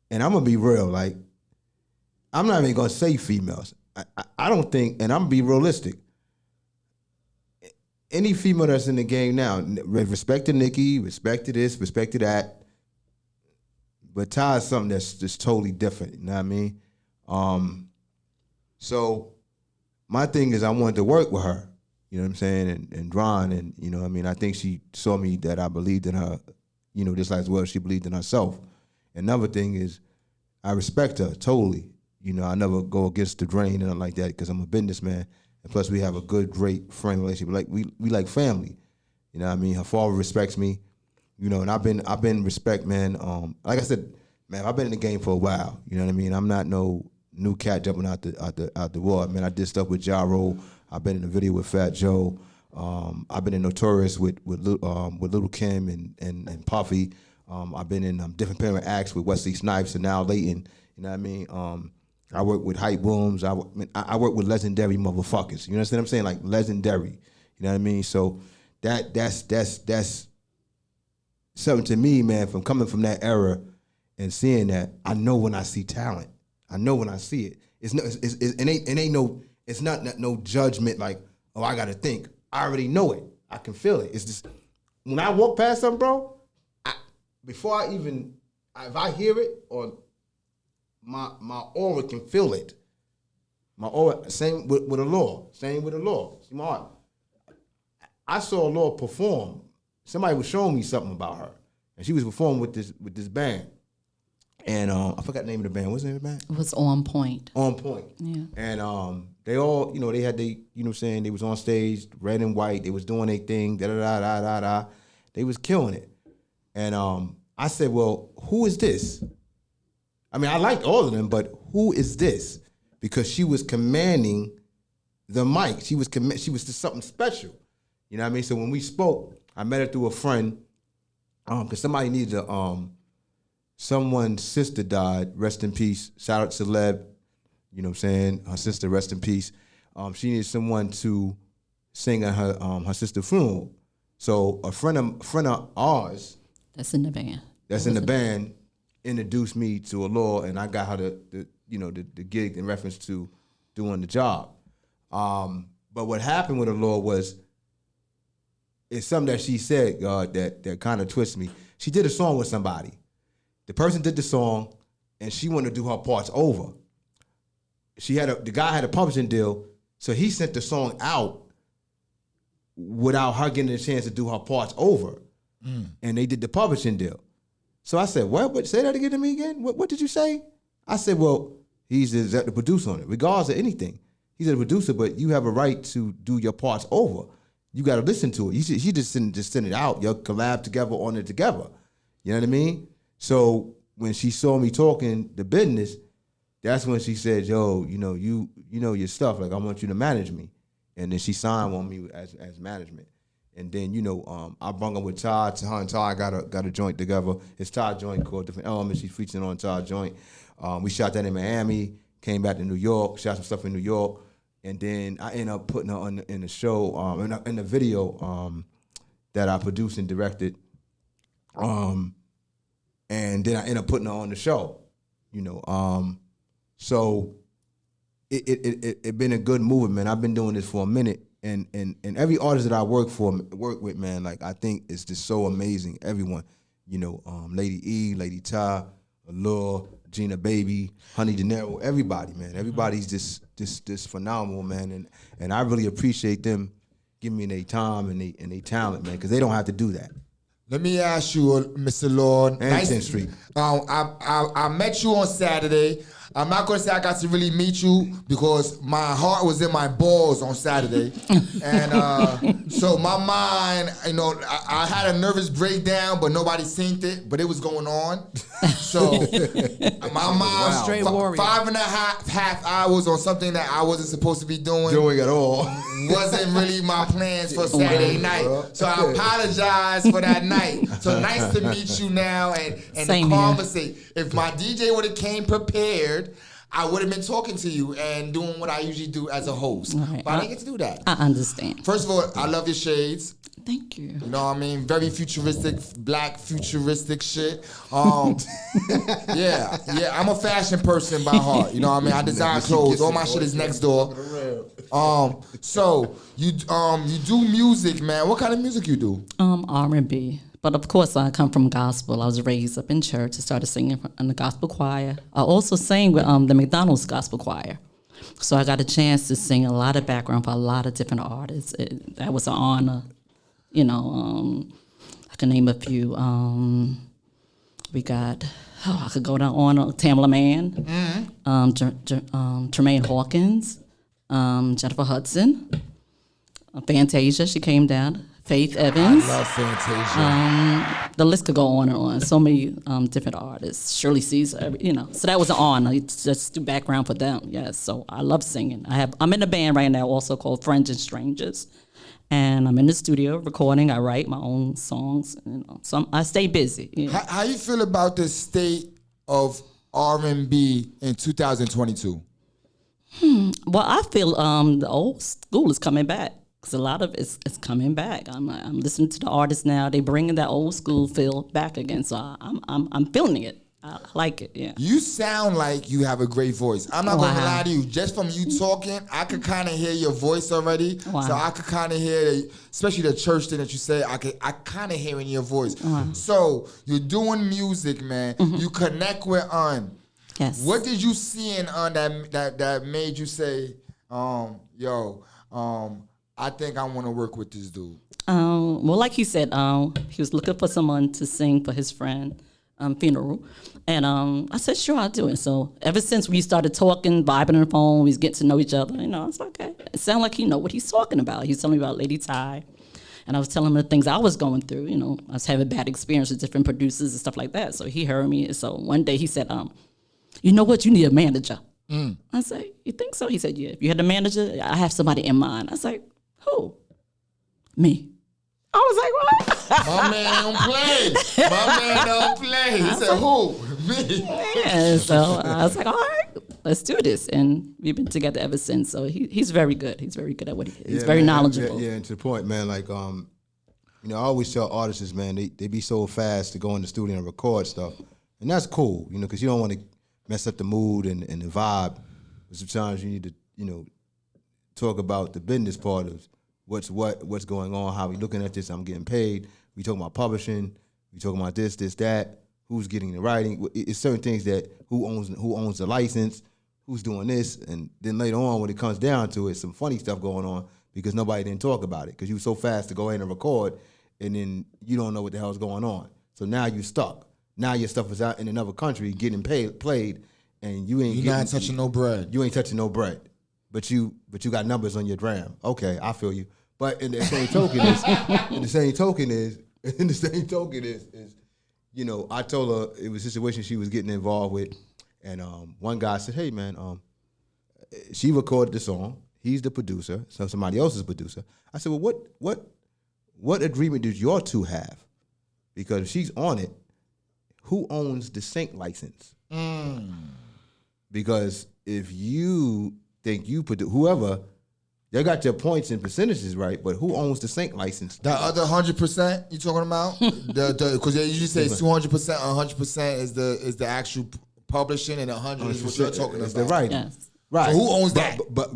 and I'm gonna be real. Like, I'm not even gonna say females. I don't think, and I'm gonna be realistic. Any female that's in the game now, respect to Nikki, respect to this, respect to that. But Ty is something that's just totally different. You know what I mean? So my thing is, I wanted to work with her. You know what I'm saying? And Dron, and you know what I mean? I think she saw me that I believed in her, you know, just like as well as she believed in herself. Another thing is, I respect her totally. You know, I never go against the grain and nothing like that because I'm a businessman. And plus, we have a good, great friend relationship. Like we like family. You know what I mean? Her father respects me. You know, and I've been respect, man. Like I said, man, I've been in the game for a while. You know what I mean? I'm not no new cat jumping out the wall. Man, I did stuff with Ja Rule. I've been in the video with Fat Joe. I've been in Notorious with Little Kim and Puffy. I've been in different parent acts with Wesley Snipes and now Layton. You know what I mean? I work with hype booms. I work with legendary motherfuckers. You know what I'm saying? Like legendary. You know what I mean? So that's something to me, man. From coming from that era and seeing that, I know when I see talent. I know when I see it. It's not no judgment like, oh, I gotta think. I already know it. I can feel it. It's just when I walk past something, bro. If I hear it or my aura can feel it. My aura, same with the law. Same with the law. See, I saw Law perform somebody was showing me something about her, and she was performing with this band, and I forgot the name of the band. What's the name of the band? It was On Point. On Point. Yeah. And they all, they had they what I'm saying, they was on stage, red and white. They was doing their thing, da da da da da da. They was killing it, and I said, well, who is this? I mean, I liked all of them, but who is this? Because she was commanding the mic. She was just something special. You know what I mean? So when we spoke, I met her through a friend, because somebody needed someone's sister died. Rest in peace. Shout out to Celeb. You know what I'm saying? Her sister, rest in peace. She needed someone to sing at her sister's funeral. So a friend of ours That's in the band. in the band introduced me to Allure, and I got her the gig in reference to doing the job. But what happened with Allure was, it's something that she said, that kind of twists me. She did a song with somebody. The person did the song, and she wanted to do her parts over. The guy had a publishing deal, so he sent the song out without her getting a chance to do her parts over. And they did the publishing deal. So I said, what? Say that again to me again? What did you say? I said, well, he's the executive producer on it, regardless of anything. He's a producer, but you have a right to do your parts over. You got to listen to it. She just didn't just send it out. Y'all collab together on it together. You know what I mean? So when she saw me talking the business, that's when she said, yo, you know your stuff. Like, I want you to manage me. And then she signed on me as management. And then, I brung her with Todd. Her and Todd got a joint together. It's Todd joint called Different Elements. She's featuring on Todd joint. We shot that in Miami, came back to New York, shot some stuff in New York. And then I ended up putting her in the show, in the video that I produced and directed. And then I ended up putting her on the show, So it been a good movement, man. I've been doing this for a minute. And every artist that I work with, man, like, I think it's just so amazing. Everyone, Lady E, Lady Ty, Allure, Gina Baby, Honey De Niro, everybody, man. Everybody's just phenomenal, man. And I really appreciate them giving me their time and their talent, man, because they don't have to do that. Let me ask you, Mr. Lord. And 10th Street. I met you on Saturday. I'm not going to say I got to really meet you because my heart was in my balls on Saturday. And so my mind, I had a nervous breakdown, but nobody seen it, but it was going on. So my mind, Straight warrior. 5.5 hours on something that I wasn't supposed to be doing At all. wasn't really my plans for Saturday night. So I apologize for that night. So nice to meet you now and Same the here. conversation. If my DJ would have came prepared, I would have been talking to you and doing what I usually do as a host. Right. But I didn't get to do that. I understand. First of all, I love your shades. Thank you. You know what I mean? Very futuristic, black futuristic shit. Yeah, I'm a fashion person by heart. You know what I mean? I design clothes. All my shit is next door. So you do music, man. What kind of music you do? R&B. But of course, I come from gospel. I was raised up in church. I started singing in the gospel choir. I also sang with the McDonald's gospel choir. So I got a chance to sing a lot of background for a lot of different artists. That was an honor. I can name a few. We got, I could go down on Tamla Mann, Tremaine Hawkins, Jennifer Hudson, Fantasia, she came down. Faith Evans. I love Fantasia. The list could go on and on. So many different artists. Shirley Caesar, So that was an honor. Just do background for them. Yes. So I love singing. I'm in a band right now, also called Friends and Strangers, and I'm in the studio recording. I write my own songs. So I stay busy. Yeah. How you feel about the state of R&B in 2022? Well, I feel the old school is coming back. Because a lot of it's coming back. I'm listening to the artists now. They bringing that old school feel back again. So I'm feeling it. I like it. Yeah. You sound like you have a great voice. I'm not going to lie to you. Just from you talking, I could kind of hear your voice already. Wow. So I could kind of hear, especially the church thing that you say. I kind of hear in your voice. Wow. So you're doing music, man. Mm-hmm. You connect with Un. Yes. What did you see in Un that made you say, I think I want to work with this dude? Well, like he said, he was looking for someone to sing for his friend funeral, and I said, sure, I'll do it. So ever since we started talking, vibing on the phone, we was getting to know each other. I was like, okay. It sounded like he know what he's talking about. He's telling me about Lady Ty, and I was telling him the things I was going through. I was having bad experiences with different producers and stuff like that. So he heard me. So one day he said, you know what? You need a manager. I said, you think so? He said, yeah. If you had a manager, I have somebody in mind. I was like, who? Me. I was like, what? My man don't play. My man don't play. He said, who? Me. Yeah, so I was like, all right, let's do this. And we've been together ever since. So he's very good. He's very good at what he is. He's very knowledgeable. Yeah, and to the point, man, like, I always tell artists, man, they be so fast to go in the studio and record stuff. And that's cool, because you don't want to mess up the mood and the vibe. But sometimes you need to, talk about the business part of what's going on, how we looking at this, I'm getting paid. We talking about publishing, we talking about this, that, who's getting the writing. It's certain things that who owns the license, who's doing this, and then later on when it comes down to it, some funny stuff going on because nobody didn't talk about it because you were so fast to go ahead and record, and then you don't know what the hell's going on. So now you stuck. Now your stuff is out in another country getting played, and you're not touching no bread. You ain't touching no bread, but you got numbers on your dram. Okay, I feel you. But in the same token is, I told her it was a situation she was getting involved with, and one guy said, "Hey man, she recorded the song. He's the producer, so somebody else is producer." I said, "Well, what agreement did your two have? Because if she's on it, who owns the sync license? Because if you think you put whoever, they got your points and percentages right, but who owns the sync license? The other 100% you talking about? Because they usually say 200%, 100% is the actual publishing, and 100 is what you're talking about. The writing, Yes. right? So who owns that? But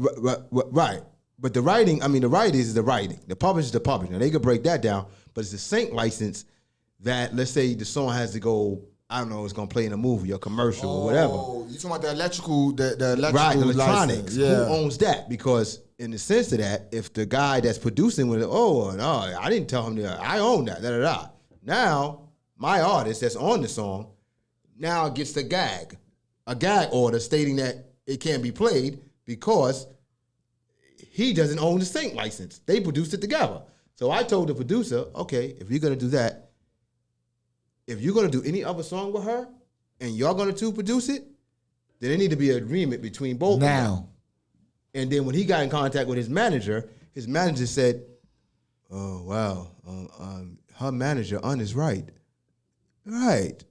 right. But the writing, the writing is the writing. The publisher is the publisher. Now, they could break that down, but it's the sync license that, let's say the song has to go, I don't know, it's going to play in a movie or commercial or whatever. Oh, you talking about the electrical, the electrical Right, the electronics. license. Yeah. Who owns that? Because in the sense of that, if the guy that's producing with it, no, I didn't tell him that, I own that, da-da-da. Now, my artist that's on the song now gets a gag order stating that it can't be played because he doesn't own the sync license. They produced it together. So I told the producer, okay, if you're going to do that, if you're going to do any other song with her and y'all going to produce it, then there need to be an agreement between both of them. Now. And then when he got in contact with his manager said, oh, wow, her manager, is right. Right.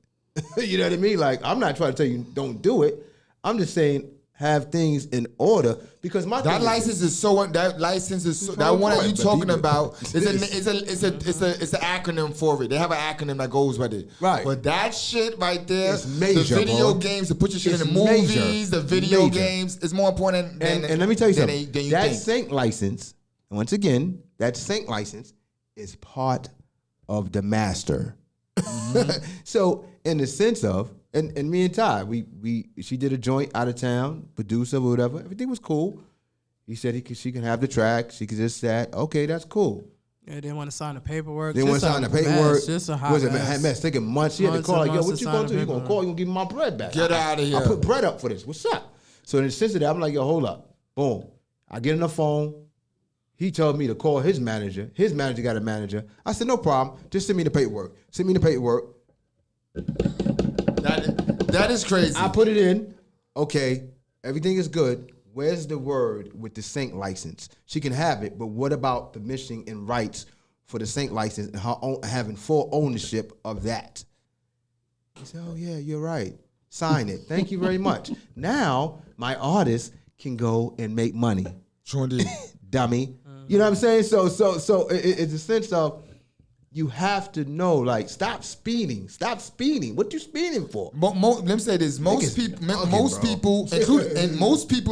You know what I mean? Like, I'm not trying to tell you don't do it. I'm just saying have things in order because that license is so one that one that you talking about it's an acronym for it. They have an acronym that goes with it. Right. But that shit right there, it's major, the video bro. games, to put your shit It's in the major. movies, the video Major. games, is more important than and let me tell you something. than you that think. sync license, once again, that sync license is part of the master. Mm-hmm. So in the sense of and me and Ty, she did a joint out of town, producer, whatever. Everything was cool. He said she can have the track. She could just that. Okay, that's cool. Yeah, they didn't want to sign the paperwork. They want to sign the paperwork. Mess, just a hot was a mess. mess. Taking months. She had to call like, yo, what you gonna do? You gonna call? You gonna give me my bread back? Get out of here. I put bread up for this. What's up? So in the sense of that, I'm like, yo, hold up. Boom. I get on the phone. He told me to call his manager. His manager got a manager. I said, no problem. Just send me the paperwork. Send me the paperwork. That is crazy. I put it in. Okay, everything is good. Where's the word with the sync license? She can have it, but what about permission and rights for the sync license and her having full ownership of that? He said, oh, yeah, you're right. Sign it. Thank you very much. Now, my artist can go and make money. Sure indeed. Dummy. You know what I'm saying? So it's a sense of you have to know, like, stop speeding. Stop speeding. What you speeding for? Let me say this. Most people,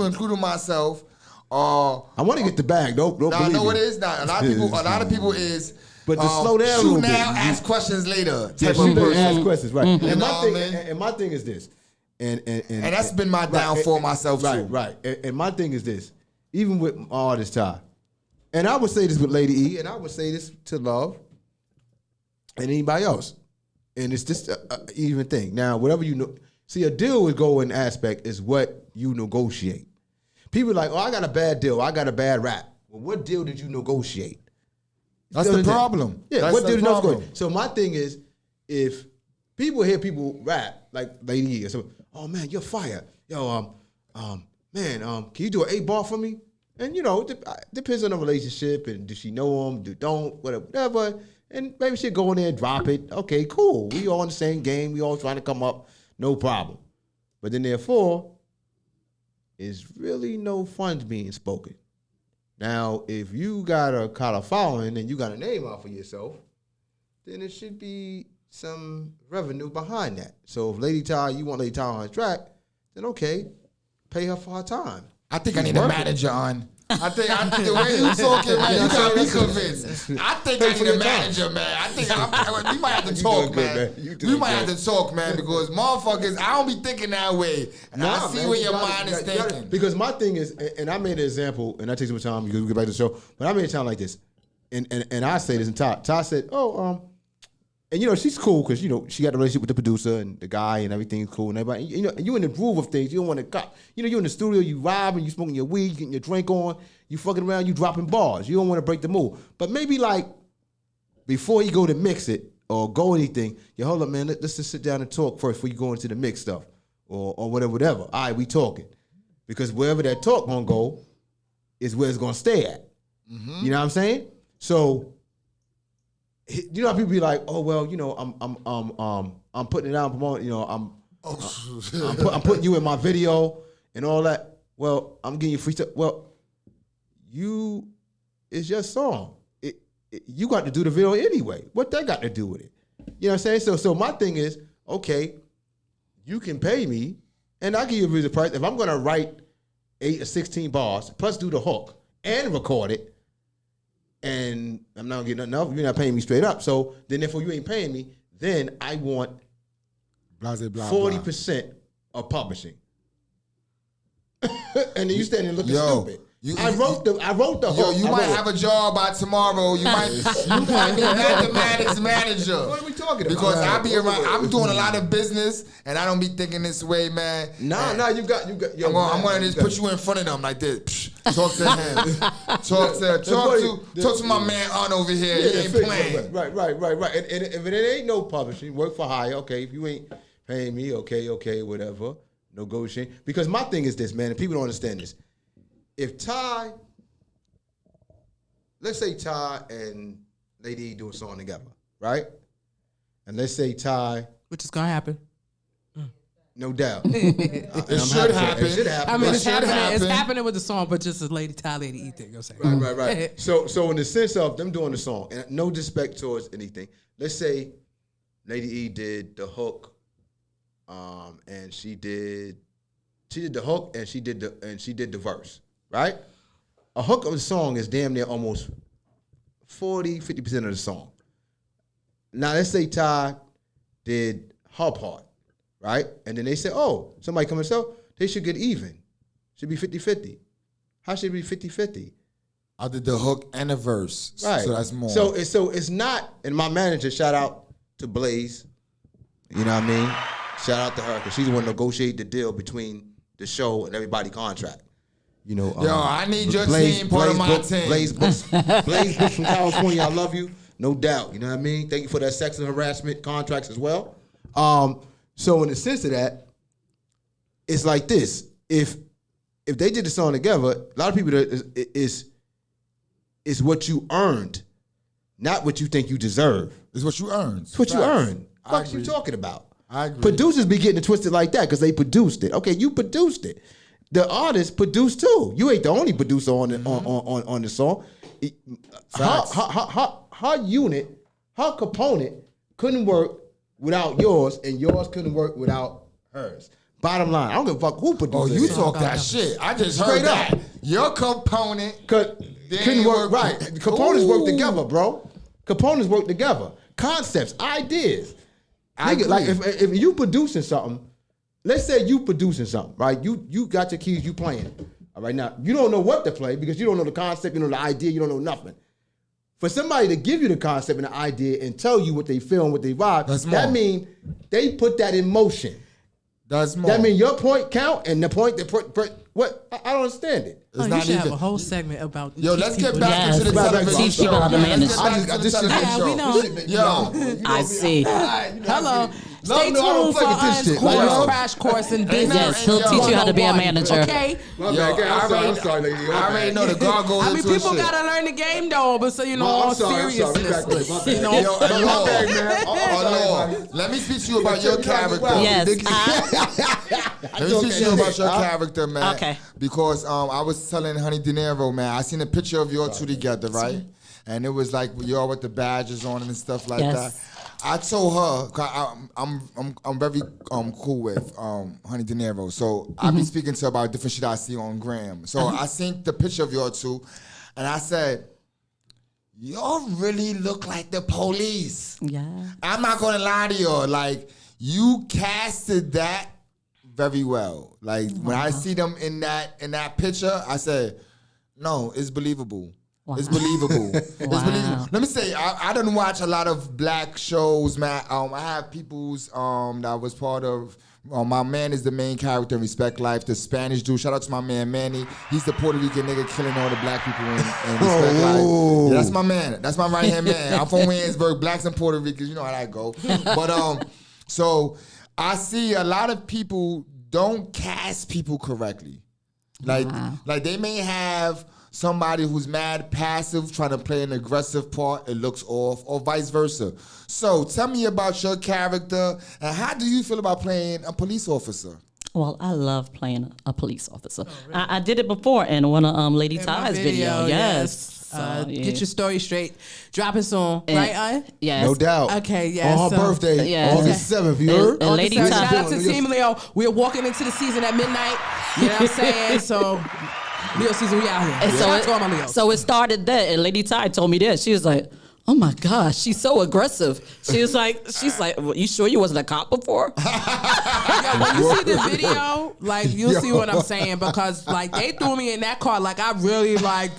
including myself, are. I want to get the bag. Don't believe I know me. it is not. A lot of people is. But to slow down a shoot little now, bit. ask questions later. Yeah, Type of person. ask questions, right? Mm-hmm. And my thing is this, and that's been my downfall myself too. Right. And my thing is this. Even with my artist Ty, And I would say this with Lady E, and I would say this to Love and anybody else. And it's just an even thing. Now, whatever you know, see, a deal with go in aspect is what you negotiate. People are like, oh, I got a bad deal. I got a bad rap. Well, what deal did you negotiate? That's the problem. Yeah, That's what the deal did you problem. negotiate? So my thing is, if people hear people rap like Lady E, so, oh man, you're fire. Yo, man, can you do an 8-bar for me? And you know, it depends on the relationship and does she know him, don't, whatever. And maybe she'll go in there and drop it. Okay, cool. We all in the same game. We all trying to come up, no problem. But then therefore, is really no funds being spoken. Now, if you got a kind of following and you got a name out for yourself, then it should be some revenue behind that. So if Lady Ty, you want Lady Ty on her track, then okay, pay her for her time. I think I need a manager on. I think the way you talking, man, you got me convinced. I think I need a manager, man. I think we might have to talk, man. We might have to talk, man, because motherfuckers, I don't be thinking that way. And I see where your mind is thinking. Because my thing is, and I made an example, and that takes some time because we get back to the show, but I made it sound like this. And I say this, and Ty said, and you know, she's cool because, you know, she got the relationship with the producer and the guy and everything's cool and everybody. You know, you in the groove of things. You don't want to cut. You know, you're in the studio, you vibing, you smoking your weed, you getting your drink on, you fucking around, you dropping bars. You don't want to break the mood. But maybe like before you go to mix it or go anything, you hold up, man, let's just sit down and talk first before you go into the mix stuff or whatever. All right, we talking. Because wherever that talk gonna go is where it's gonna stay at. Mm-hmm. You know what I'm saying? So, you know how people be like, oh well, you know, I'm putting it out, promoting, you know, I'm putting you in my video and all that. Well, I'm getting you free stuff. Well, it's your song. You got to do the video anyway. What that got to do with it? You know what I'm saying? So my thing is, okay, you can pay me, and I'll give you a reasonable price. If I'm gonna write 8 or 16 bars plus do the hook and record it. And I'm not getting nothing else. You're not paying me straight up. So then, therefore, you ain't paying me. Then I want 40% of publishing. And then you standing there looking stupid. I wrote the hook. You might have a job by tomorrow. You might be mathematics manager. What are we talking about? Because I be around. I'm doing a lot of business, and I don't be thinking this way, man. Nah, you got. Yo, I'm gonna just put you in front of them like this. Psh, talk to him. Talk to my man on over here. He ain't playing. Right. And if it ain't no publishing, work for hire. Okay, if you ain't paying me, okay, whatever. Negotiating. Because my thing is this, man, and people don't understand this. If Ty, let's say Ty and Lady E do a song together, right? And let's say Ty, which is gonna happen. No doubt. It should happen. I mean, it's happening. It's happening with the song, but just as Lady Ty, Lady E thing. I'm saying. Right. So in the sense of them doing the song, and no disrespect towards anything, let's say Lady E did the hook, and she did the hook, and she did the verse. Right? A hook of the song is damn near almost 50% of the song. Now, let's say Ty did her part, right? And then they say, oh, somebody come and sell, they should get even. Should be 50-50. How should it be 50-50? I did the hook and the verse. Right. So that's more. So it's not, and my manager, shout out to Blaze, you know what I mean? Shout out to her, because she's the one negotiate the deal between the show and everybody contract. You know, I need your team part of my team. Blaze Books from California, I love you, no doubt. You know what I mean? Thank you for that sex and harassment contracts as well. So in the sense of that, it's like this: if they did the song together, a lot of people is what you earned, not what you think you deserve. It's what you earned. It's what you earned. What you talking about? I agree. Producers be getting it twisted like that because they produced it. Okay, you produced it. The artist produced too. You ain't the only producer on the song. Her unit, her component couldn't work without yours, and yours couldn't work without hers. Bottom line, I don't give a fuck who produced it. Oh, you talk that shit. I just heard that. Your component couldn't work right. Components work together, bro. Components work together. Concepts, ideas. Nigga, like if you producing something, let's say you producing something, right? You got your keys, you playing. All right, now, you don't know what to play because you don't know the concept, you don't know the idea, you don't know nothing. For somebody to give you the concept and the idea and tell you what they feel and what they vibe, that means they put that in motion. That's more. That means your point count and the point that what? I don't understand it. Oh, you should have a whole segment about. Yo, let's get back into the television Teach people show. how to manage. Yeah, we know. Yo, I see. Hello. Love Stay me, I don't tuned for play with this Un's shit. course, crash course in business. Yes, he'll teach you how to be a manager. Okay. I'm sorry, lady. I already know the gargoyle. I mean, people gotta learn the game though, but so you know, all seriousness. You know, Yo, let me speak to you about your character. Yes. Let me speak to you about your character, man. Okay. Because I was telling Honey De Niro, man, I seen a picture of you all two together, right? And it was like y'all with the badges on and stuff like that. I told her, 'cause I'm very cool with Honey De Niro, so I be speaking to her about different shit I see on Gram. So I seen the picture of y'all two, and I said, y'all really look like the police. Yeah. I'm not gonna lie to y'all, like you casted that very well. Like when I see them in that picture, I said, no, it's believable. Wow. It's believable. It's believable. Let me say, I didn't watch a lot of black shows, man. I have people's that was part of. My man is the main character in Respect Life, the Spanish dude. Shout out to my man Manny. He's the Puerto Rican nigga killing all the black people in Respect Life. Yeah, that's my man. That's my right hand man. I'm from Williamsburg. Blacks and Puerto Ricans, you know how that go. But so I see a lot of people don't cast people correctly. Like they may have somebody who's mad passive trying to play an aggressive part, it looks off, or vice versa. So tell me about your character and how do you feel about playing a police officer? Well, I love playing a police officer. Oh, really? I did it before in one of Lady Ty's video. Yes. So, Get your story straight. Drop it soon, right, Aunt? Yes. No doubt. Okay, yes. On her birthday, August 7th, you heard? And Lady Ty. Shout out to Team Leo. We're walking into the season at midnight. You know what I'm saying? So, Leo season, we out here. And Shout out to all my Leos. So it started there, and Lady Ty told me this. She was like, oh my gosh, she's so aggressive. She's like, well, you sure you wasn't a cop before? Yeah, when you see the video, like you'll see what I'm saying, because like they threw me in that car like I really like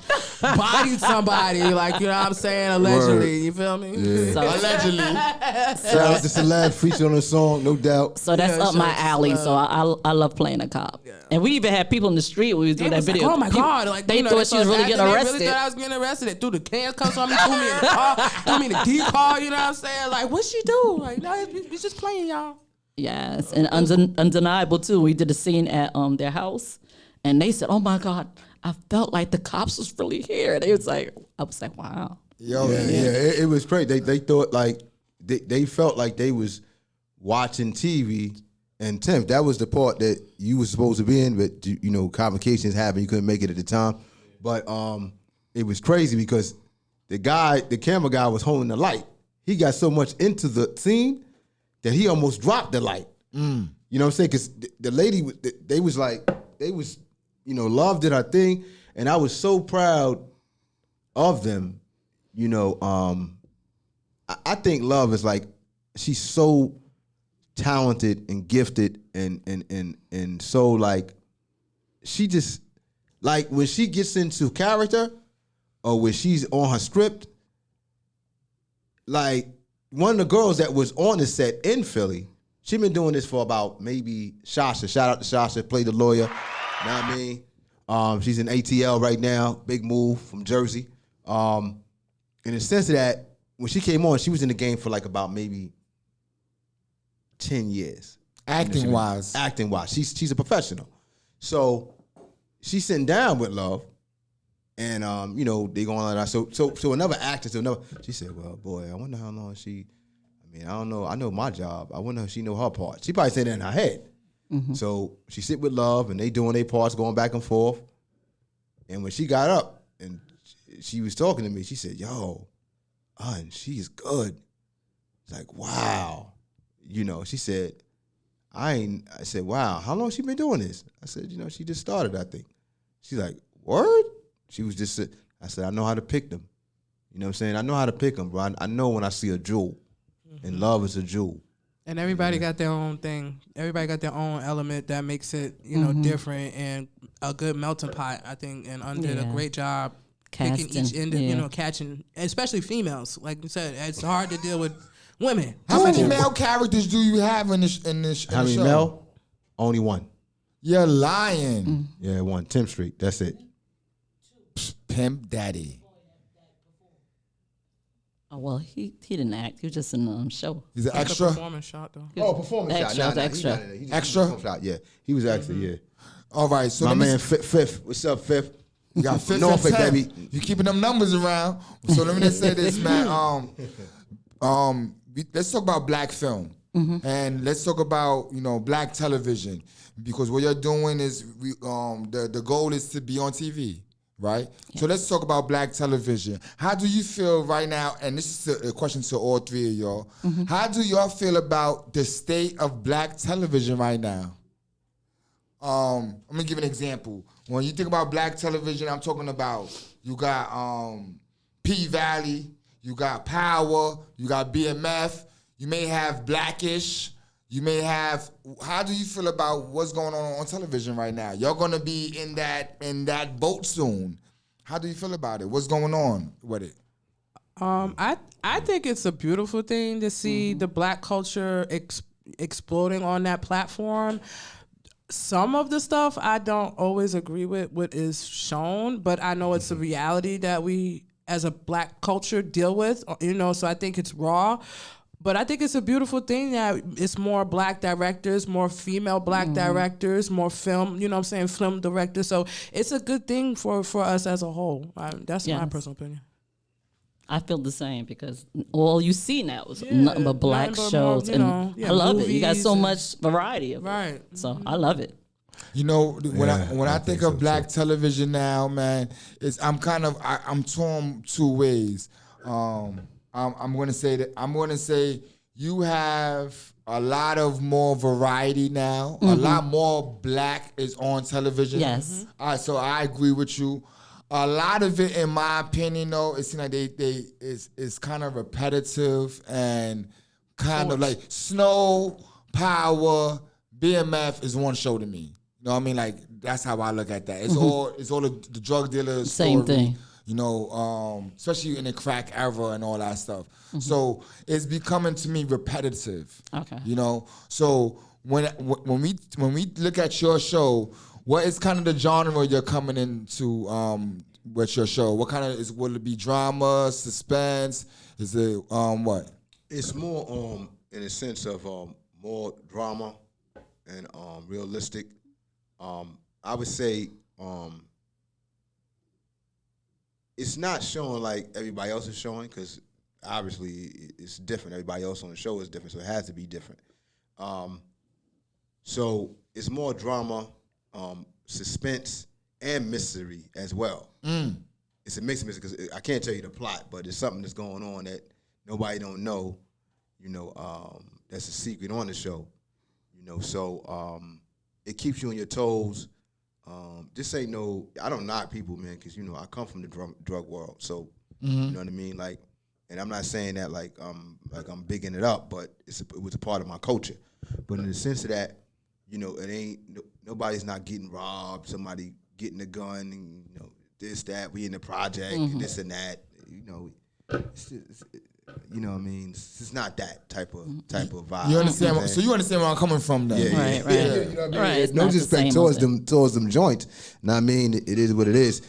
bodied somebody, like you know what I'm saying, allegedly. Word. You feel me? Yeah. So, Allegedly. Shout out to Celeb featured on the song, no doubt. So that's up my alley. So I love playing a cop. Yeah. And we even had people in the street when we was doing that video. Like, oh my God! Like they thought she was really getting arrested. They really thought I was getting arrested. They threw the handcuffs on me, threw me in the car, threw me in the D-car. You know what I'm saying? Like, what'd she do? Like, no, we just playing, y'all. Yes, and undeniable too. We did a scene at their house, and they said, "Oh my God, I felt like the cops was really here." They was like, I was like, "Wow." Yo, it was crazy. They thought like they felt like they was watching TV. And Tim, that was the part that you was supposed to be in, but you know, complications happened. You couldn't make it at the time. But it was crazy because the camera guy was holding the light. He got so much into the scene that he almost dropped the light. You know what I'm saying? Because the lady, they was, you know, Love did her thing, and I was so proud of them. You know, I think Love is like, she's so talented and gifted and so like she just like when she gets into character or when she's on her script, like one of the girls that was on the set in Philly, she been doing this for about maybe Shasha. Shout out to Shasha, played the lawyer. Know what I mean? She's in ATL right now, big move from Jersey. In the sense that when she came on, she was in the game for like about maybe 10 years. Acting wise. She's a professional. So she's sitting down with Love and you know, they going like that. So another actress, she said, well, boy, I wonder how long I don't know. I know my job. I wonder if she know her part. She probably said that in her head. Mm-hmm. So she sit with Love and they doing their parts, going back and forth. And when she got up and she was talking to me, she said, yo, she's good. It's like, wow. You know, she said, I said, wow, how long she been doing this? I said, you know, she just started, I think. She's like, word? She was just, I said, I know how to pick them. You know what I'm saying? I know how to pick them, bro. I know when I see a jewel. Mm-hmm. And Love is a jewel. And everybody got their own thing. Everybody got their own element that makes it, you know, different. And a good melting pot, I think, and did a Yeah. great job picking each Casting, end, catching, especially females. Like you said, it's hard to deal with women. How many male characters do you have in the How many show? male? Only one. You're lying. Yeah, one. 10th Street. That's it. Pimp Daddy. Oh, well, he didn't act. He was just in the show. He's an Like a extra. performance shot though. Oh, performance Extra, shot. Nah, extra. He not in it. He just- Extra? performance shot, yeah. He was extra, yeah. All right, so My let me man Fifth. What's up, Fifth? You got 5th Norfolk, and 10th. baby. You keeping them numbers around. So let me just say this, man. Let's talk about black film. And let's talk about, black television. Because what you're doing is the goal is to be on TV, right? Yeah. So let's talk about black television. How do you feel right now? And this is a question to all three of y'all. How do y'all feel about the state of black television right now? I'm gonna give an example. When you think about black television, I'm talking about you got P-Valley, you got Power, you got BMF, you may have Blackish, you may have. How do you feel about what's going on television right now? You're gonna be in that boat soon. How do you feel about it? What's going on with it? I think it's a beautiful thing to see the black culture exploding on that platform. Some of the stuff I don't always agree with what is shown, but I know it's a reality that we as a black culture deal with, so I think it's raw. But I think it's a beautiful thing that it's more black directors, more female black directors, more film, film directors. So it's a good thing for us as a whole. That's my personal opinion. I feel the same because all you see now is nothing but black shows, and I love it. You got so much variety of it, so I love it. When I think of black television now, man, I'm torn two ways. I'm going to say you have a lot of more variety now. A lot more black is on television. Yes. So I agree with you. A lot of it, in my opinion, though, it seems like it's kind of repetitive and kind of like Snow, Power, BMF is one show to me. You know what I mean? Like that's how I look at that. It's all the drug dealers. Same story, thing. Especially in the crack era and all that stuff. So it's becoming to me repetitive. Okay. So when we look at your show, what is kind of the genre you're coming into with your show? What kind of will it be drama, suspense? Is it what? It's more in a sense of more drama and realistic. I would say it's not showing like everybody else is showing because obviously it's different. Everybody else on the show is different, so it has to be different. So it's more drama, suspense, and mystery as well. It's a mix of mystery because I can't tell you the plot, but it's something that's going on that nobody don't know. That's a secret on the show. So it keeps you on your toes. This ain't I don't knock people, man, because I come from the drug world, so you know what I mean. Like, and I'm not saying that like I'm bigging it up, but it was a part of my culture. But in the sense of that, it ain't nobody's not getting robbed, somebody getting a gun, and this that we in the project, and this and that. What I mean? It's not that type of vibe. You understand? So you understand where I'm coming from, then? Yeah, Right. You know what I mean? Right, it's No not the disrespect same towards them joints. Now I mean, it is what it is.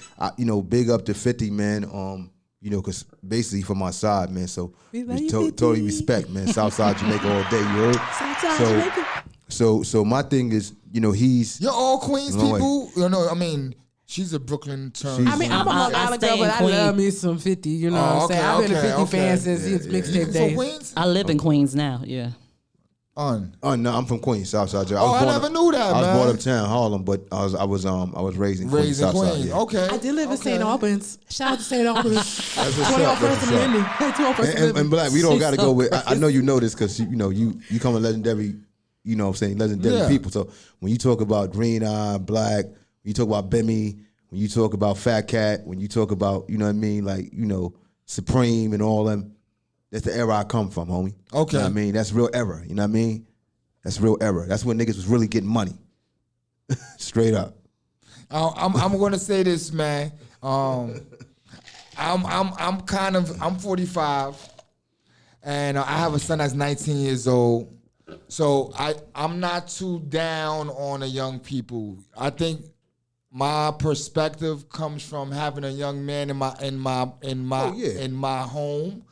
Big up to 50, man. Because basically from my side, man. So totally respect, man. Southside Jamaica all day. You heard? Southside Jamaica. So my thing is, he's. You're all Queens people. I mean. She's a Brooklyn term. I'm a Long Island girl, but I love me some 50. You know what I'm saying? I've been a 50 fan since his mixtape days. Queens? I live in Queens now. Yeah. No, I'm from Queens, Southside. I never knew that, man. I was born uptown Harlem, but I was raised in Queens, Southside. Yeah. Okay. I did live in St. Albans. Shout out to St. Albans. That's what's up. 21st and And Black, we don't got to go with. I know you know this because you come a legendary. Legendary people. So when you talk about Green Eye, Black. When you talk about Bimmy, when you talk about Fat Cat, when you talk about, Supreme and all them, that's the era I come from, homie. Okay. You know what I mean? That's real era. You know what I mean? That's real era. That's when niggas was really getting money. Straight up. I'm gonna say this, man. I'm 45, and I have a son that's 19 years old. So I'm not too down on the young people. I think my perspective comes from having a young man in my home,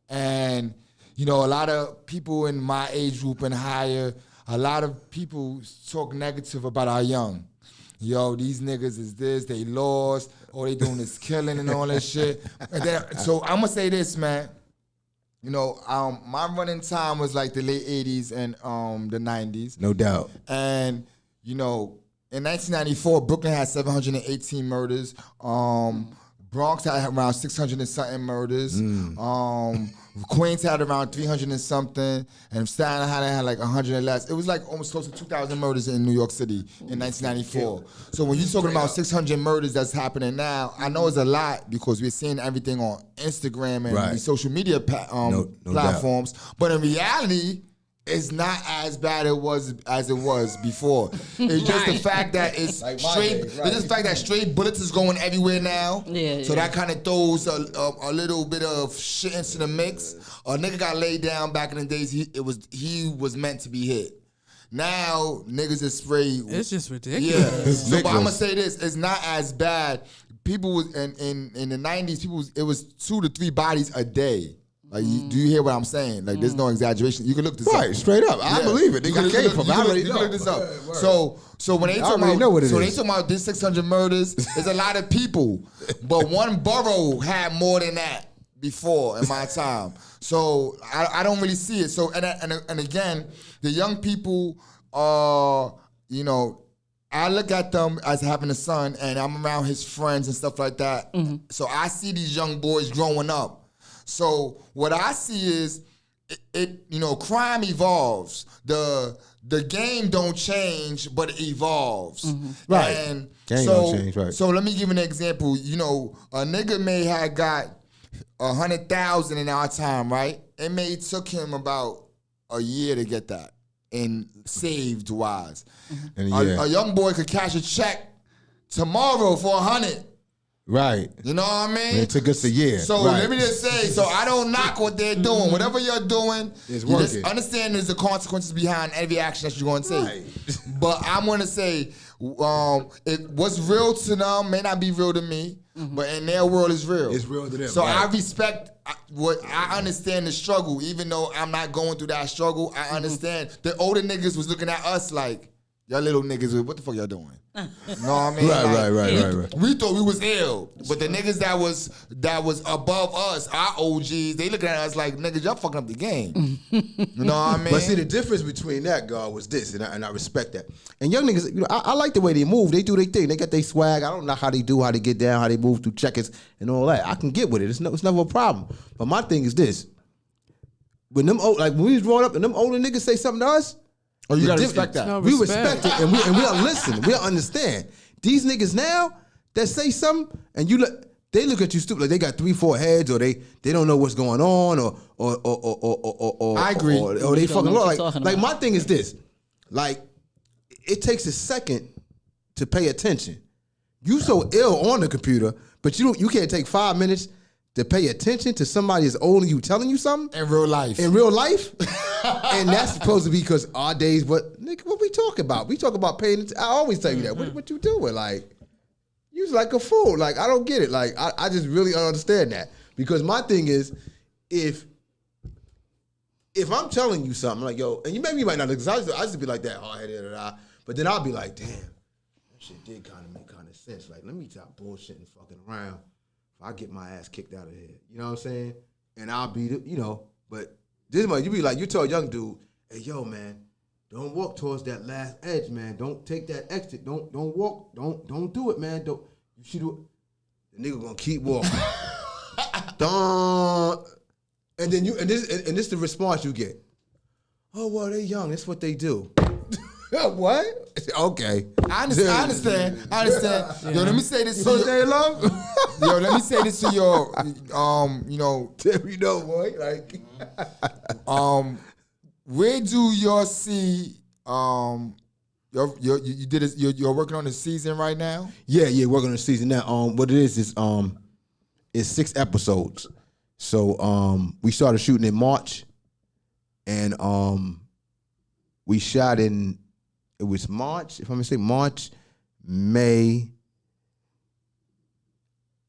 and a lot of people in my age group and higher, a lot of people talk negative about our young. Yo, these niggas is this, they lost, all they doing is killing and all that shit. And then, so I'm gonna say this, man. My running time was like the late 80s and the 90s. No doubt. And, in 1994, Brooklyn had 718 murders. Bronx had around 600 and something murders. Queens had around 300 and something. And Staten Island had like 100 and less. It was like almost close to 2,000 murders in New York City in 1994. So when you're talking about 600 murders that's happening now, I know it's a lot because we're seeing everything on Instagram and these social media platforms. But in reality, it's not as bad as it was before. It's just the fact that it's like straight. It's just the fact that straight bullets is going everywhere now. So that kind of throws a little bit of shit into the mix. A nigga got laid down back in the days. He was meant to be hit. Now niggas is sprayed. It's just ridiculous. Yeah. But I'm gonna say this: it's not as bad. People was in the 90s. It was 2 to 3 bodies a day. Like, do you hear what I'm saying? Like, there's no exaggeration. You can look this up. Right, straight up. I believe it. They got came from. I already You know. can look this up. So when they talk about this 600 murders, there's a lot of people. But one borough had more than that before in my time. So I don't really see it. So and again, the young people are, I look at them as having a son, and I'm around his friends and stuff like that. So I see these young boys growing up. So what I see is, crime evolves. The game don't change, but it evolves. Right. And Game don't change, right. So let me give an example. A nigga may have got 100,000 in our time, right? It may took him about a year to get that, in saved wise. A young boy could cash a check tomorrow for 100. Right. You know what I mean? And it took us a year. So let me just say, so I don't knock what they're doing. Whatever you're doing, it's you working. just understand there's the consequences behind every action that you're going to take. Right. But I'm going to say, what's real to them may not be real to me, but in their world it's real. It's real to them. So right. I respect I understand the struggle, even though I'm not going through that struggle. I understand. The older niggas was looking at us like, y'all little niggas, what the fuck y'all doing? You know what I mean? Right. We thought we was ill, but the niggas that was above us, our OGs, they looking at us like, niggas, y'all fucking up the game. You know what I mean? But see, the difference between that, God, was this, and I respect that. And young niggas, I like the way they move. They do their thing. They got their swag. I don't know how they get down, how they move through checkers and all that. I can get with it. It's never a problem. But my thing is this: when when we was growing up, and them older niggas say something to us. Oh, you gotta respect that. No We respect. respect it, and we'll listen. We'll understand. These niggas now that say something, and they look at you stupid, like they got 3-4 heads, or they don't know what's going on, or I agree. or they fucking know look what you're talking like about. my thing is this: like, it takes a second to pay attention. You so ill on the computer, but you can't take 5 minutes to pay attention to somebody as old as you telling you something In real life. in real life. And that's supposed to be because our days, but nigga, what we talk about? We talk about paying attention. I always tell you that. What you doing? Like, you's like a fool. Like, I don't get it. Like, I just really don't understand that. Because my thing is, if I'm telling you something, like, yo, and you might not, because I used to be like that, hard-headed, but then I'll be like, damn, that shit did kind of make kind of sense. Like, let me stop bullshitting fucking around. I get my ass kicked out of here. You know what I'm saying? And I'll be, but this much, you be like, you tell a young dude, hey, yo, man, don't walk towards that last edge, man. Don't take that exit. Don't walk. Don't do it, man. You should do it. The nigga gonna keep walking. Don't. And then this the response you get. Oh, well, they young. That's what they do. What? Okay. I understand. Yo, let me say this to They love? Yo, let me say this to your, boy. Like, where do y'all see You're working on the season right now. Yeah, working on the season now. What it is it's 6 episodes. So we started shooting in March, and we shot in it was March, if I'm gonna say March, May,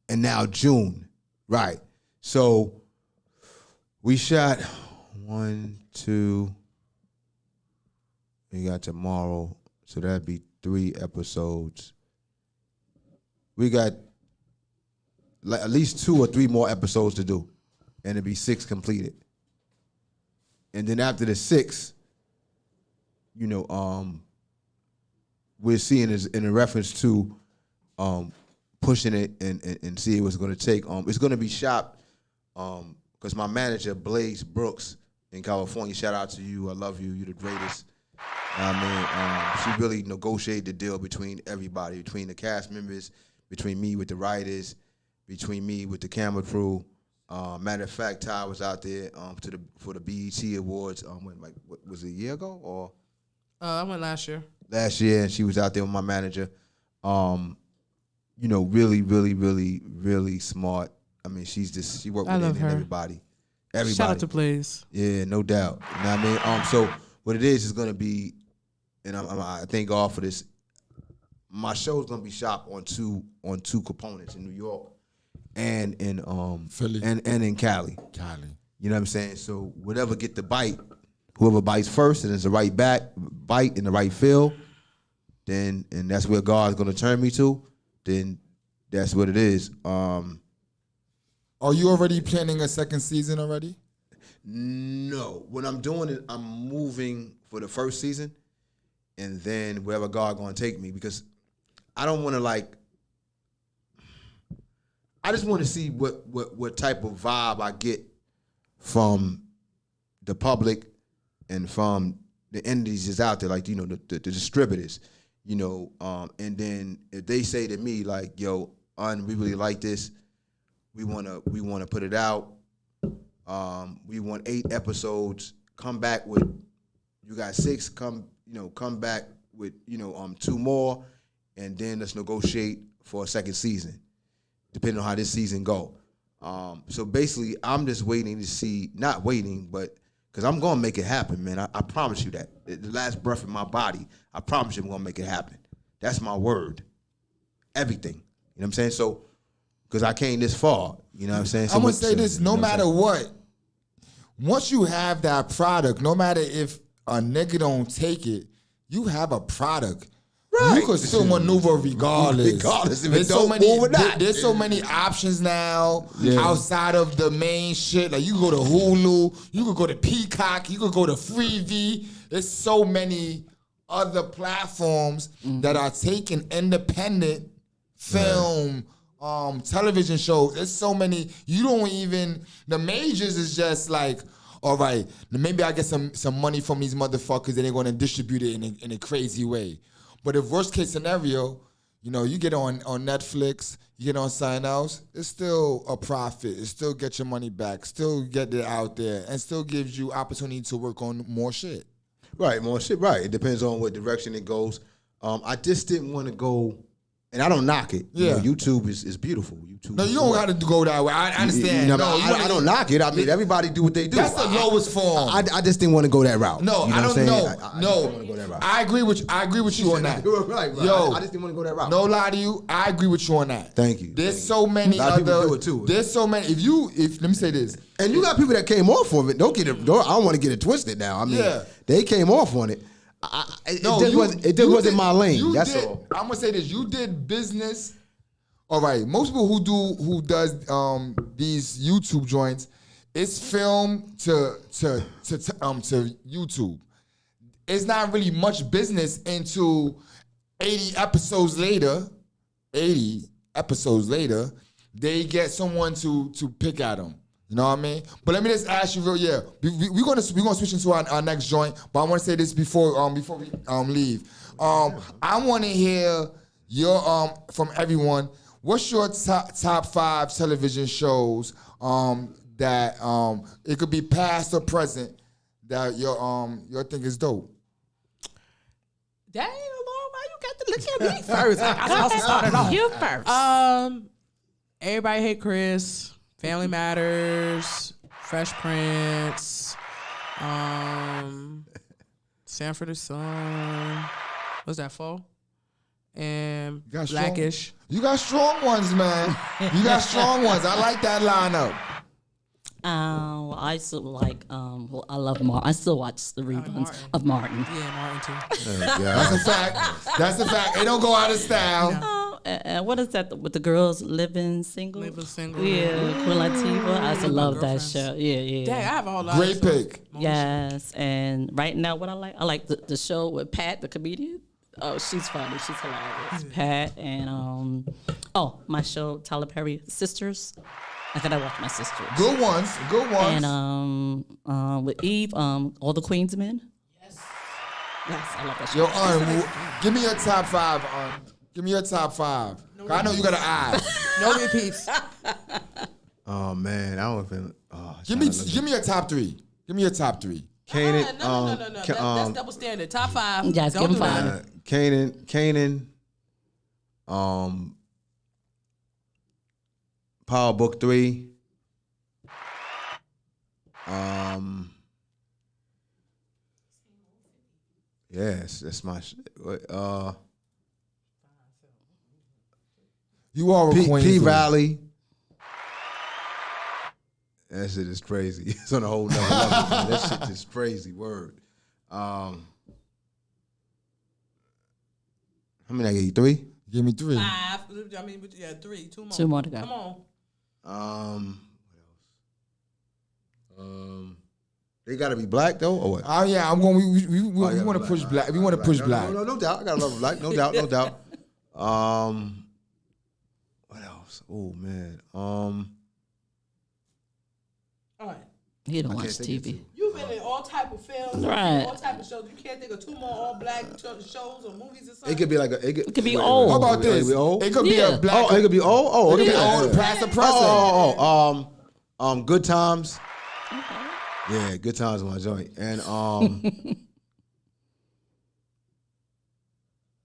and now June, right? So we shot 1, 2. We got tomorrow, so that'd be 3 episodes. We got like at least 2 or 3 more episodes to do, and it'd be 6 completed. And then after the 6, we're seeing is in a reference to pushing it and see what's going to take. It's going to be shot because my manager Blaze Brooks in California. Shout out to you. I love you. You're the greatest. She really negotiated the deal between everybody, between the cast members, between me with the writers, between me with the camera crew. Matter of fact, Ty was out there for the BET Awards. What was it, a year ago or? I went last year. Last year, and she was out there with my manager. Really, really, really, really smart. I mean, she worked with everybody. Everybody. Shout out to Blaze. Yeah, no doubt. You know what I mean? So what it is going to be, and I thank God for this. My show's going to be shot on two components in New York and in Philly and in Cali. You know what I'm saying? So whatever get the bite, whoever bites first and it's the right bite in the right feel, and that's where God's going to turn me to, then that's what it is. Are you already planning a second season already? No. What I'm doing is I'm moving for the first season, and then wherever God going to take me, because I don't want to I just want to see what type of vibe I get from the public and from the entities that's out there, the distributors, and then if they say to me like, yo, we really like this, we wanna put it out, we want 8 episodes, come back with, you got 6, come back with 2 more, and then let's negotiate for a second season, depending on how this season go. So basically, I'm just waiting to see, not waiting, but because I'm going to make it happen, man. I promise you that. The last breath in my body, I promise you I'm going to make it happen. That's my word. Everything. You know what I'm saying? So, because I came this far, you know what I'm saying? So I'm going to say this, no matter what, once you have that product, no matter if a nigga don't take it, you have a product. Right. You could still maneuver regardless. Regardless if it don't move or not. There's so many options now outside of the main shit. Like you could go to Hulu, you could go to Peacock, you could go to Freevee. There's so many other platforms that are taking independent film, television shows. There's so many. You don't even, the majors is just like, all right, maybe I get some money from these motherfuckers and they're going to distribute it in a crazy way. But if worst case scenario, you get on Netflix, you get on something else, it's still a profit. It still gets your money back, still get it out there, and still gives you opportunity to work on more shit. Right, more shit, right. It depends on what direction it goes. I just didn't want to go, and I don't knock it. Yeah. YouTube is beautiful. YouTube. No, you don't got to go that way. I understand. I don't knock it. I mean, everybody do what they do. That's the lowest form. I just didn't want to go that route. No, you know I don't know. I didn't want to go that route. I agree with you on that. Right. Yo, I just didn't want to go that route. No lie to you, I agree with you on that. Thank you. There's so many a lot of other. people do it too. There's so many. If let me say this. And you got people that came off of it. I don't want to get it twisted now. I mean, they came off on it. It just wasn't my lane. That's all. I'm gonna say this. You did business. All right. Most people who does these YouTube joints, it's film to YouTube. It's not really much business into 80 episodes later, they get someone to pick at them. You know what I mean? But let me just ask you we're gonna switch into our next joint, but I wanna say this before we leave. I wanna hear your from everyone, what's your top 5 television shows that it could be past or present that your thing is dope? That ain't why you got to look at me first? I'm supposed to start it off. You first. Everybody Hate Chris, Family Matters, Fresh Prince, Sanford and Son. What's that for? And You got Blackish. You got strong ones, man. You got strong ones. I like that lineup. Well, I still like. Well, I love Martin. I still watch the reruns Martin. of Martin. Yeah, Martin too. That's a fact. That's a fact. It don't go out of style. Oh, and what is that with the girls living single? Living Single. Yeah, Queen Latifah. I used to love that girlfriends. show. Yeah. Dang, I have a whole lot Great of stuff. pick. Yes, and right now, what I like the show with Pat, the comedian. Oh, she's funny. She's hilarious. Pat and my show Tyler Perry Sisters. I gotta watch my sisters. Good ones. Good ones. And with Eve, all the Queens men. Yes, I love that show. Yo, give me your top 5. Give me your top 5. I know you got an eye. No repeats. Oh man, I don't even. Give me your top 3. Give me your top 3. Kanan. No. That's double standard. Top 5. Yes, Don't give 'em do that. 5. Kanan. Power Book 3. Yes, that's my shit. You are a queen. P Valley. That shit is crazy. It's on a whole nother level. Man. That shit is crazy. Word. How many I get you? 3? Give me 3. 5. I mean, yeah, 3. 2 more. 2 more to go. Come on. What else? They gotta be black though, or what? Oh yeah, I'm going. We want to push black. We want to push black. No doubt. I gotta love black. No doubt. What else? Oh man. All right. He don't I watch can't think of TV. two. You've been in all type of films, Right. all type of shows. You can't think of 2 more all black shows or movies or something. It could be like a. It could be wait, old. How wait, about wait, this? It could be old. It could be Yeah. a black. Oh, it could be old. Oh, It could be okay. old, past, or present. Good Times. Yeah, Good Times is my joint. And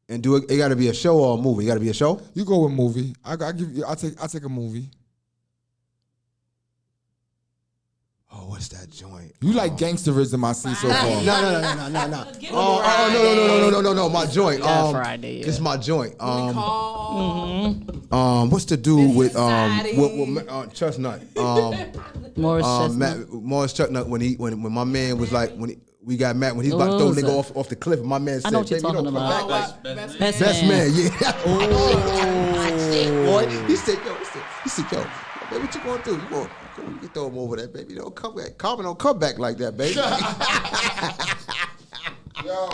and do it gotta be a show or a movie? It gotta be a show? You go with movie. I'll take a movie. Oh, what's that joint? You like gangsterism I see so far. No. Give him No, my joint. Yeah, Friday, yeah. It's my joint. Call. What's the dude with Society. Chestnut? Morris Chestnut. Morris Chestnut when my man was like we got mad when he's about to throw a nigga off the cliff and my man said, I know what you're "Baby, talking don't come about. back like Best best man." Yeah. Oh. Boy, he said, yo, baby, what you gonna do? You throw him over that, baby. Don't come back. Carmen don't come back like that, baby. Yo.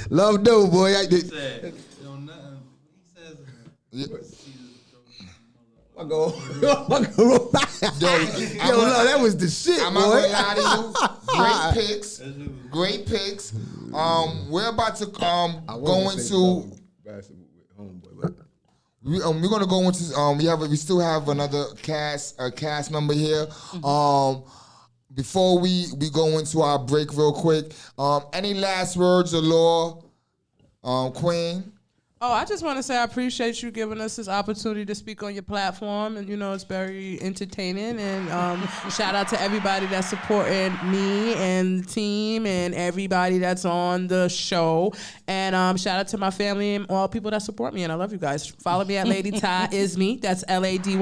Love no boy. I go. Yo, love, that was the shit, I'm boy. not gonna lie to you. Great picks. We're about to go into. We're gonna go into we still have another cast member here. Before we go into our break real quick, any last words of law, Queen? Oh, I just want to say I appreciate you giving us this opportunity to speak on your platform, and it's very entertaining. And shout out to everybody that's supporting me and the team, and everybody that's on the show. And shout out to my family and all people that support me. And I love you guys. Follow me at Lady Ty Is Me. That's LadyTyiz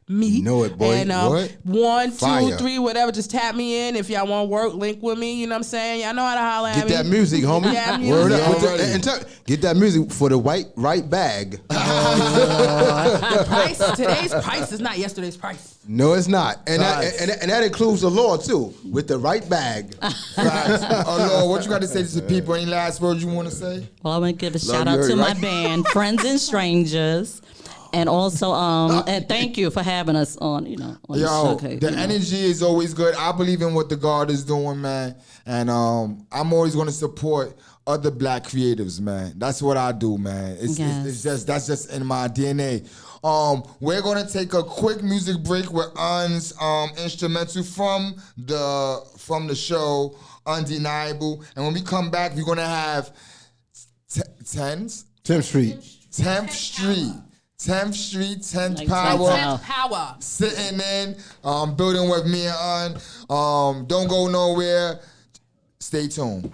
me. You know it, boy. And What? 1, 2, Fire. 3, whatever. Just tap me in if y'all want to work. Link with me. You know what I'm saying? Y'all know how to holler at Get me. that music, homie. Yeah, Word music. up. Get that music for the right bag. Today's price is not yesterday's price. No, it's not. And that includes the law, too, with the right bag. Lord, what you got to say to the people? Any last words you want to say? Well, I want to give a Love shout out you, to my right? band, Friends and Strangers. And also, and thank you for having us on, on the Yo, showcase. the energy is always good. I believe in what the God is doing, man. And I'm always going to support other black creatives, man. That's what I do, man. It's just that's just in my DNA. We're gonna take a quick music break with Un's instrumental from the show Undeniable, and when we come back, we're gonna have 10th Street. 10th Street. 10th Street, 10th Like Power. 10th Power. Sitting in, building with me and don't go nowhere. Stay tuned.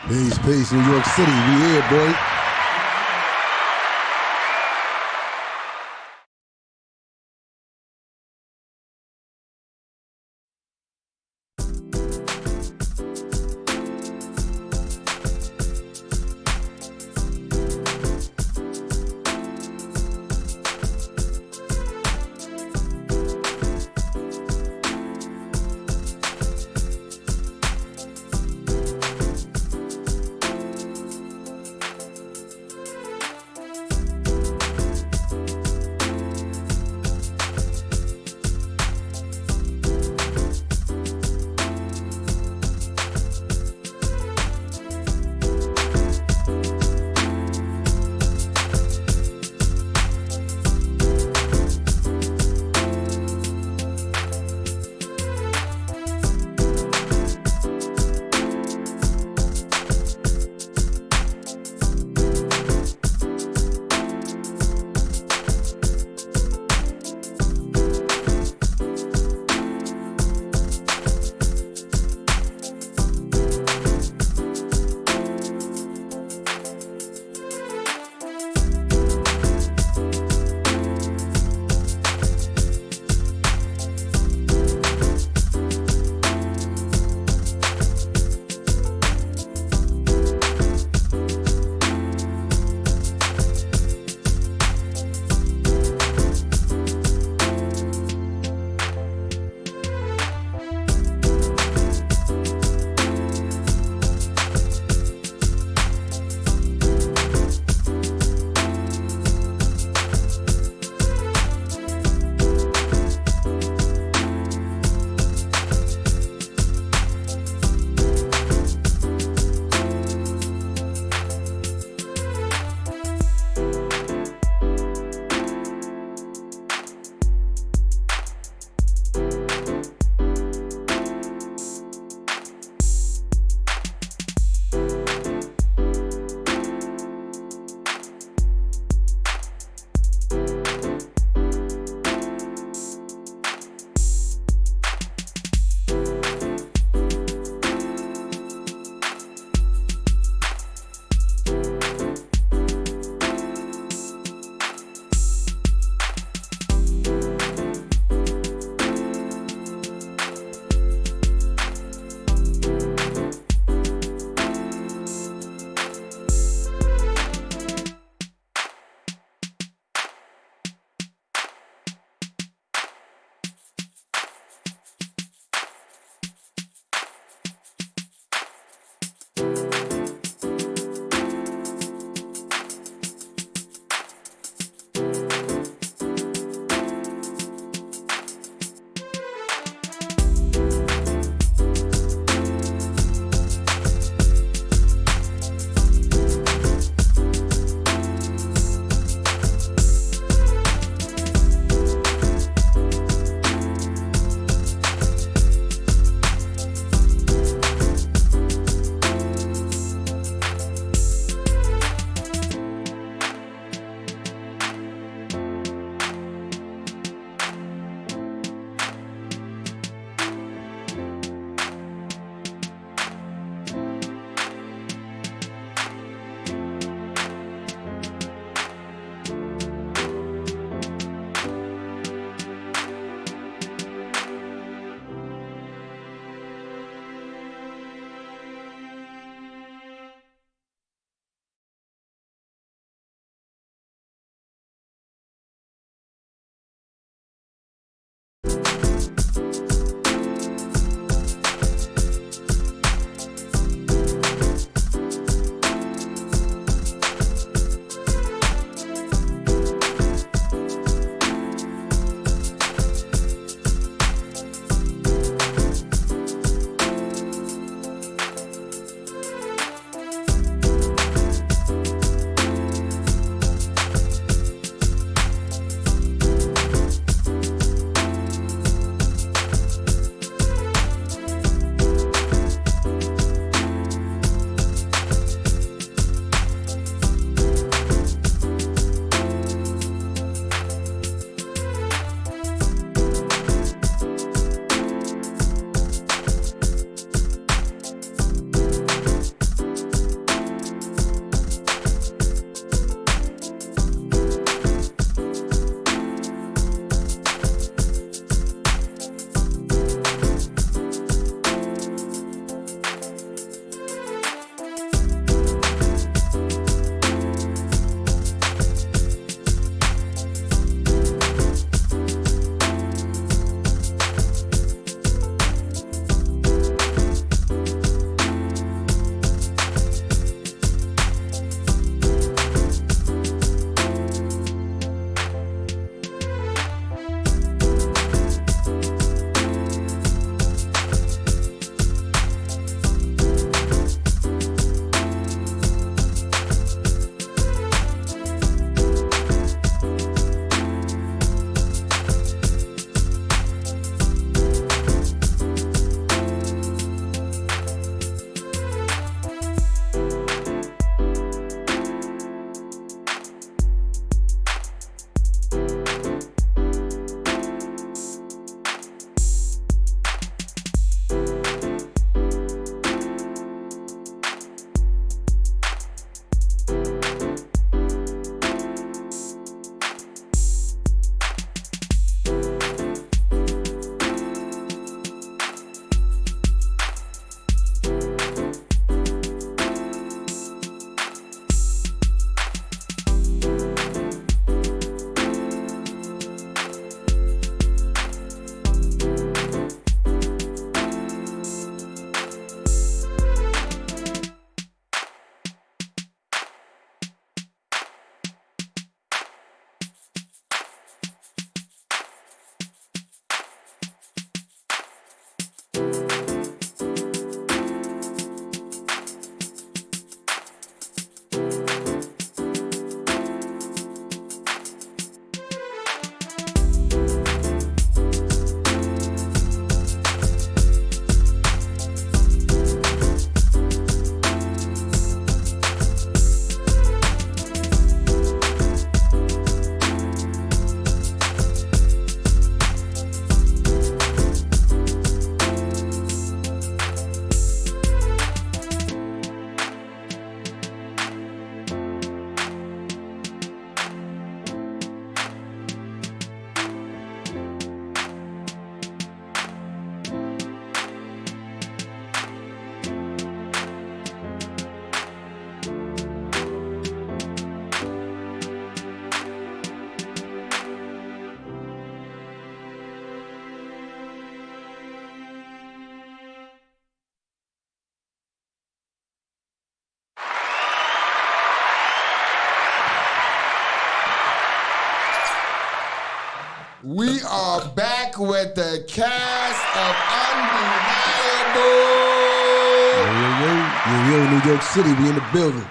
Peace, New York City. We here, boy. We are back with the cast of Undeniable. Yo, New York City, we in the building.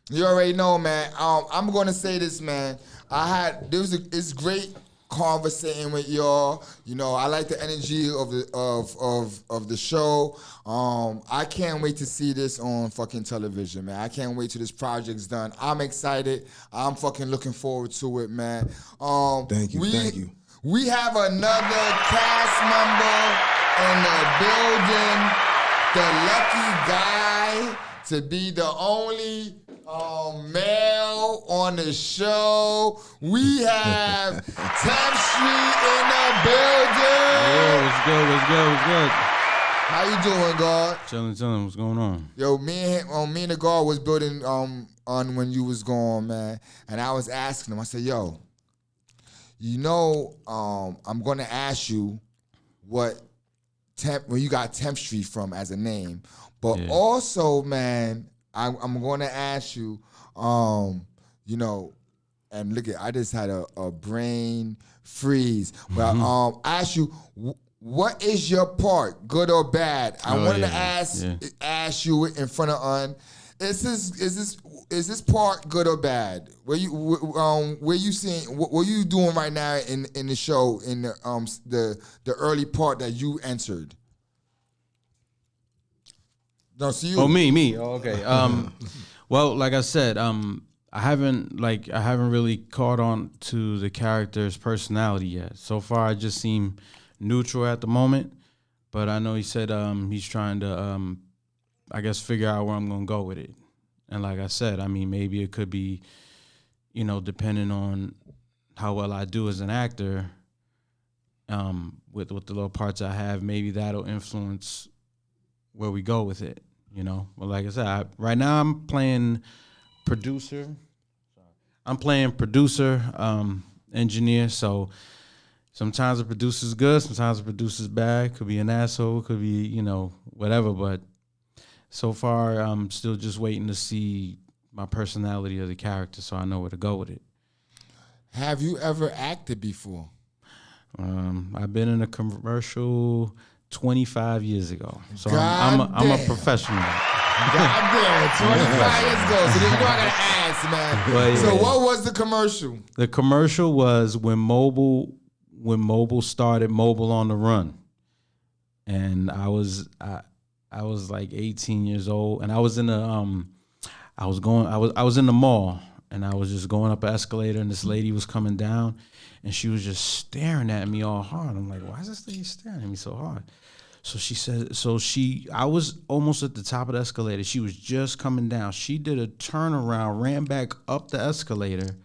You already know, man. I'm gonna say this, man. It's great conversating with y'all. You know, I like the energy of the show. I can't wait to see this on fucking television, man. I can't wait till this project's done. I'm excited. I'm fucking looking forward to it, man. Thank you. We have another cast member in the building. The lucky guy to be the only male on the show. We have 10th Street in the building. Yo, what's good? How you doing, God? Chilling, what's going on? Yo, me and the guard was building on when you was gone, man. And I was asking him, I said, yo, you know, I'm gonna ask you where you got 10th Street from as a name. But also, man, I'm going to ask you, you know, and look at, I just had a brain freeze. Well, I asked you, what is your part, good or bad? I wanted to ask you in front of is this part good or bad? Where you seeing? What are you doing right now in the show in the early part that you entered? No, see you. Oh, me. Oh, okay. Well, like I said, I haven't really caught on to the character's personality yet. So far, I just seem neutral at the moment. But I know he said he's trying to, I guess, figure out where I'm gonna go with it. And like I said, I mean, maybe it could be, you know, depending on how well I do as an actor, with the little parts I have, maybe that'll influence where we go with it, you know. But like I said, right now I'm playing producer, engineer. So sometimes the producer's good, sometimes the producer's bad. Could be an asshole, could be, you know, whatever. But so far, I'm still just waiting to see my personality of the character, so I know where to go with it. Have you ever acted before? I've been in a commercial 25 years ago, so God I'm a professional. God damn, 25 years ago. So then you know I gotta ask, man. Well, yeah. So what was the commercial? The commercial was when mobile started, Mobile on the Run, and I was like 18 years old, and I was in I was in the mall, and I was just going up an escalator, and this lady was coming down, and she was just staring at me all hard. I'm like, why is this lady staring at me so hard? So she said, I was almost at the top of the escalator. She was just coming down. She did a turnaround, ran back up the escalator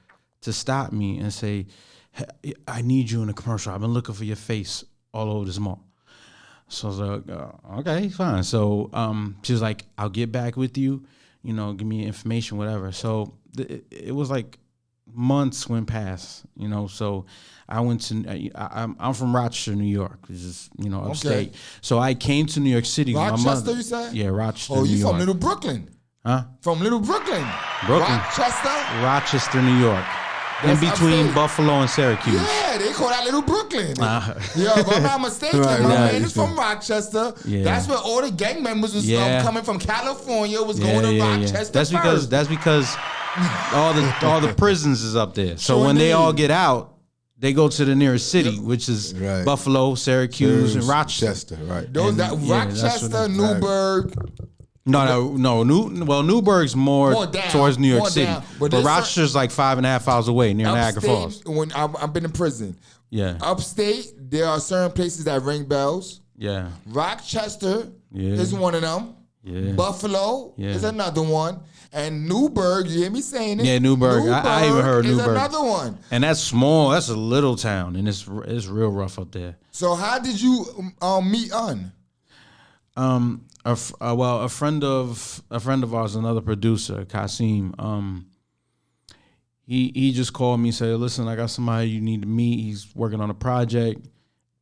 to stop me and say, hey, I need you in a commercial. I've been looking for your face all over this mall. So I was like, okay, fine. So she was like, I'll get back with you, you know, give me information, whatever. So it was like months went past, you know. So I went to, I'm from Rochester, New York, which is, you know, upstate. Okay. So I came to New York City with my mother. Rochester, you said? Yeah, Rochester, New York. Oh, you from York. Little Brooklyn? Huh? From Little Brooklyn? Rochester, New York. In between upstate. Buffalo and Syracuse. Yeah, they call that Little Brooklyn. Yeah, if I'm not mistaken, my man is from Rochester. Yeah. That's where all the gang members was coming from California, was going to Rochester. That's because all the prisons is up there. So when they all get out, they go to the nearest city, which is Buffalo, Syracuse, and Rochester. Right. Rochester, Newburgh. No. Newburgh's more down, towards New York City, but Rochester's like 5.5 hours away, near Niagara Falls. When I've been in prison, yeah. Upstate, there are certain places that ring bells. Yeah. Rochester is one of them. Yeah. Buffalo is another one. And Newburgh, you hear me saying it? Yeah, Newburgh. I even heard Newburgh. Is another one. And that's small. That's a little town, and it's real rough up there. So how did you meet Un? A friend of ours, another producer, Kasim. He just called me and said, "Listen, I got somebody you need to meet. He's working on a project,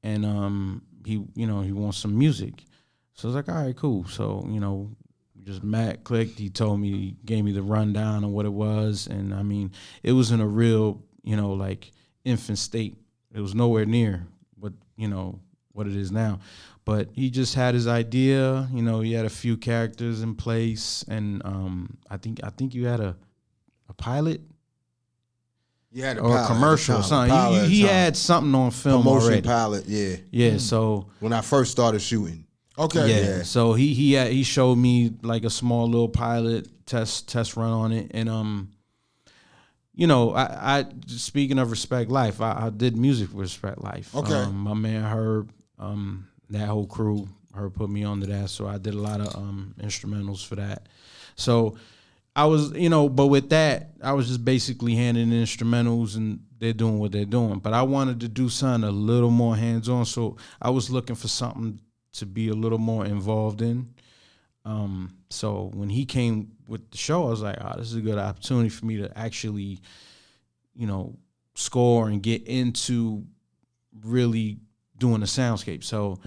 and he wants some music." So I was like, "All right, cool." So just met, clicked. He gave me the rundown of what it was, and I mean, it was in a real like infant state. It was nowhere near what what it is now. But he just had his idea. He had a few characters in place, and I think you had a pilot. You had a or pilot a commercial or at the something. time, pilot at the He time. had something on film Promotion already. pilot, yeah. Yeah, so When I first started shooting. Okay. yeah, so he showed me like a small little pilot test run on it, and I speaking of Respect Life, I did music for Respect Life. Okay. My man Herb, that whole crew, Herb put me onto that, so I did a lot of instrumentals for that. So I was, but with that, I was just basically handing in instrumentals, and they're doing what they're doing. But I wanted to do something a little more hands-on, so I was looking for something to be a little more involved in. So when he came with the show, I was like, this is a good opportunity for me to actually, score and get into really doing the soundscape. So,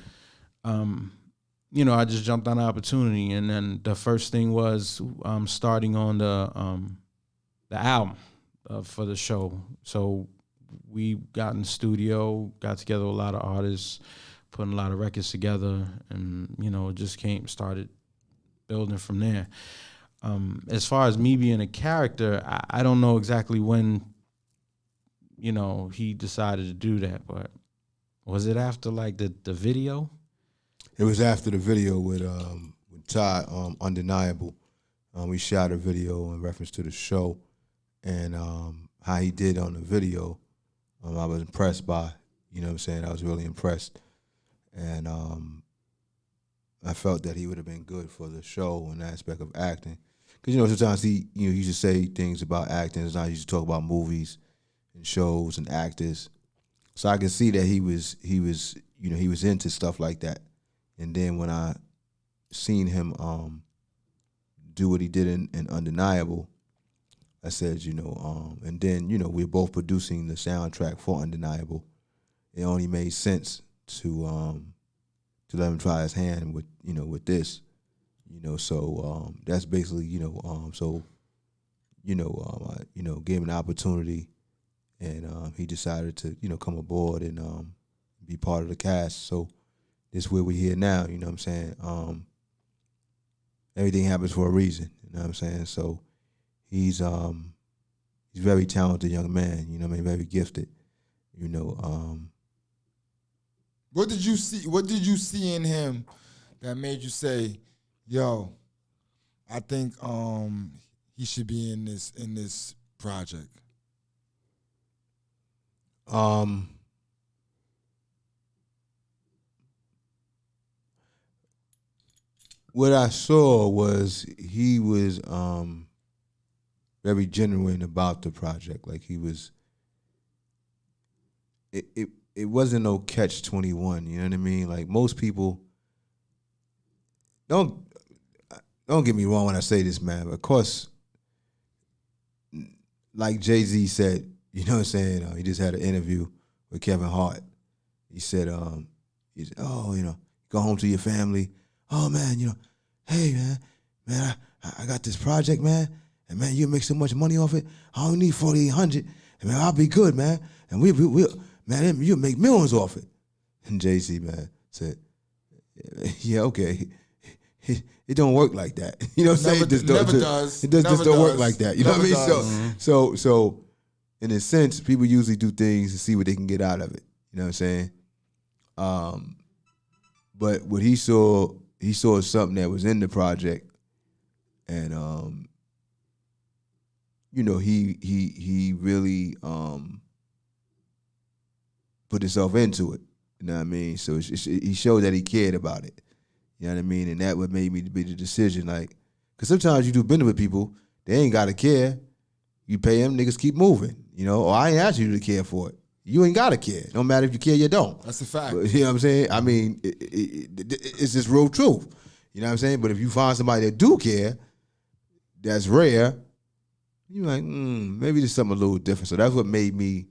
I just jumped on the opportunity, and then the first thing was starting on the album for the show. So we got in the studio, got together with a lot of artists, putting a lot of records together, and it just started building from there. As far as me being a character, I don't know exactly when he decided to do that, but was it after like the video? It was after the video with Todd, Undeniable. We shot a video in reference to the show, and how he did on the video, I was impressed by. You know what I'm saying? I was really impressed. And I felt that he would have been good for the show in the aspect of acting. Because, sometimes he used to say things about acting. Sometimes he used to talk about movies and shows and actors. So I could see that he was into stuff like that. And then when I seen him do what he did in Undeniable, I said, and then, we're both producing the soundtrack for Undeniable. It only made sense to let him try his hand with, with this, so that's basically, gave him an opportunity, and he decided to, come aboard and be part of the cast. So this is where we're here now, you know what I'm saying? Everything happens for a reason, you know what I'm saying? So he's a very talented young man, very gifted, What did you see? What did you see in him that made you say, "Yo, I think he should be in this project"? What I saw was he was very genuine about the project. Like he was. It wasn't no catch-21, you know what I mean? Like most people, don't get me wrong when I say this, man. But of course, like Jay-Z said, you know what I'm saying? He just had an interview with Kevin Hart. He said, go home to your family. Oh man, hey man, I got this project, man, and man, you make so much money off it. I only need 4,800, and man, I'll be good, man, and we man, you'll make millions off it. And Jay-Z, man, said, yeah, okay. It don't work like that. You know what I'm saying? It never does. It just don't work like that. You know what I mean? Does. So in a sense, people usually do things to see what they can get out of it. You know what I'm saying? But what he saw something that was in the project, and he really put himself into it. You know what I mean? So he showed that he cared about it. You know what I mean? And that what made me be the decision. Like, because sometimes you do business with people, they ain't got to care. You pay them, niggas keep moving. Or I ain't asking you to care for it. You ain't got to care. No matter if you care, you don't. That's a fact. But, you know what I'm saying? I mean, it's just real truth. You know what I'm saying? But if you find somebody that do care, that's rare, you're like, maybe there's something a little different. So that's what made me.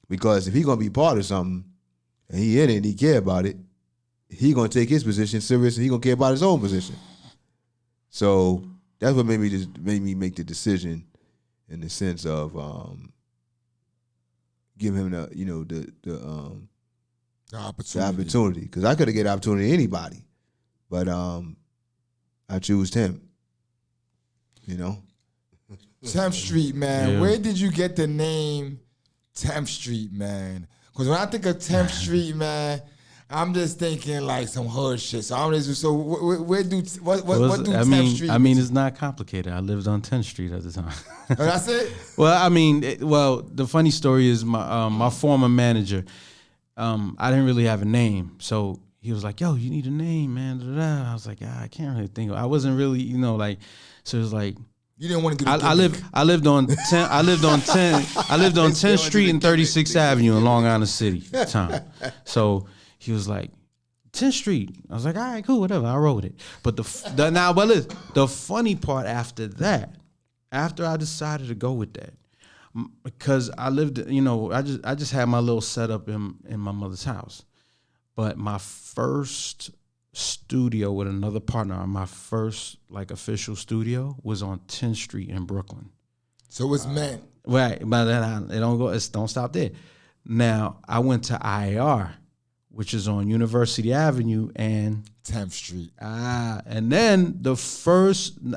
Because if he gonna be part of something, and he in it and he care about it, he gonna take his position serious and he gonna care about his own position. So that's what made me make the decision in the sense of give him the The opportunity. opportunity, because I could have get opportunity to anybody, but I chose him. You know. 10th Street, man. Yeah. Where did you get the name 10th Street, man? Because when I think of 10th Street, man, I'm just thinking like some hood shit. So I'm just where do what do 10th Street? I mean, it's not complicated. I lived on 10th Street at the time. Oh, that's it. Well, I mean, the funny story is my former manager. I didn't really have a name, so he was like, "Yo, you need a name, man." I was like, I can't really think of. I wasn't really, like. So it was like. You didn't want to do the I lived on 10th Street and 36th Avenue in Long Island City at the time. So he was like, 10th Street. I was like, all right, cool, whatever. I wrote it. But the funny part after that, after I decided to go with that, because I lived, I just had my little setup in my mother's house. But my first studio with another partner, my first like official studio was on 10th Street in Brooklyn. So it's meant. Right, but then don't stop there. Now I went to IAR, which is on University Avenue and 10th Street. And then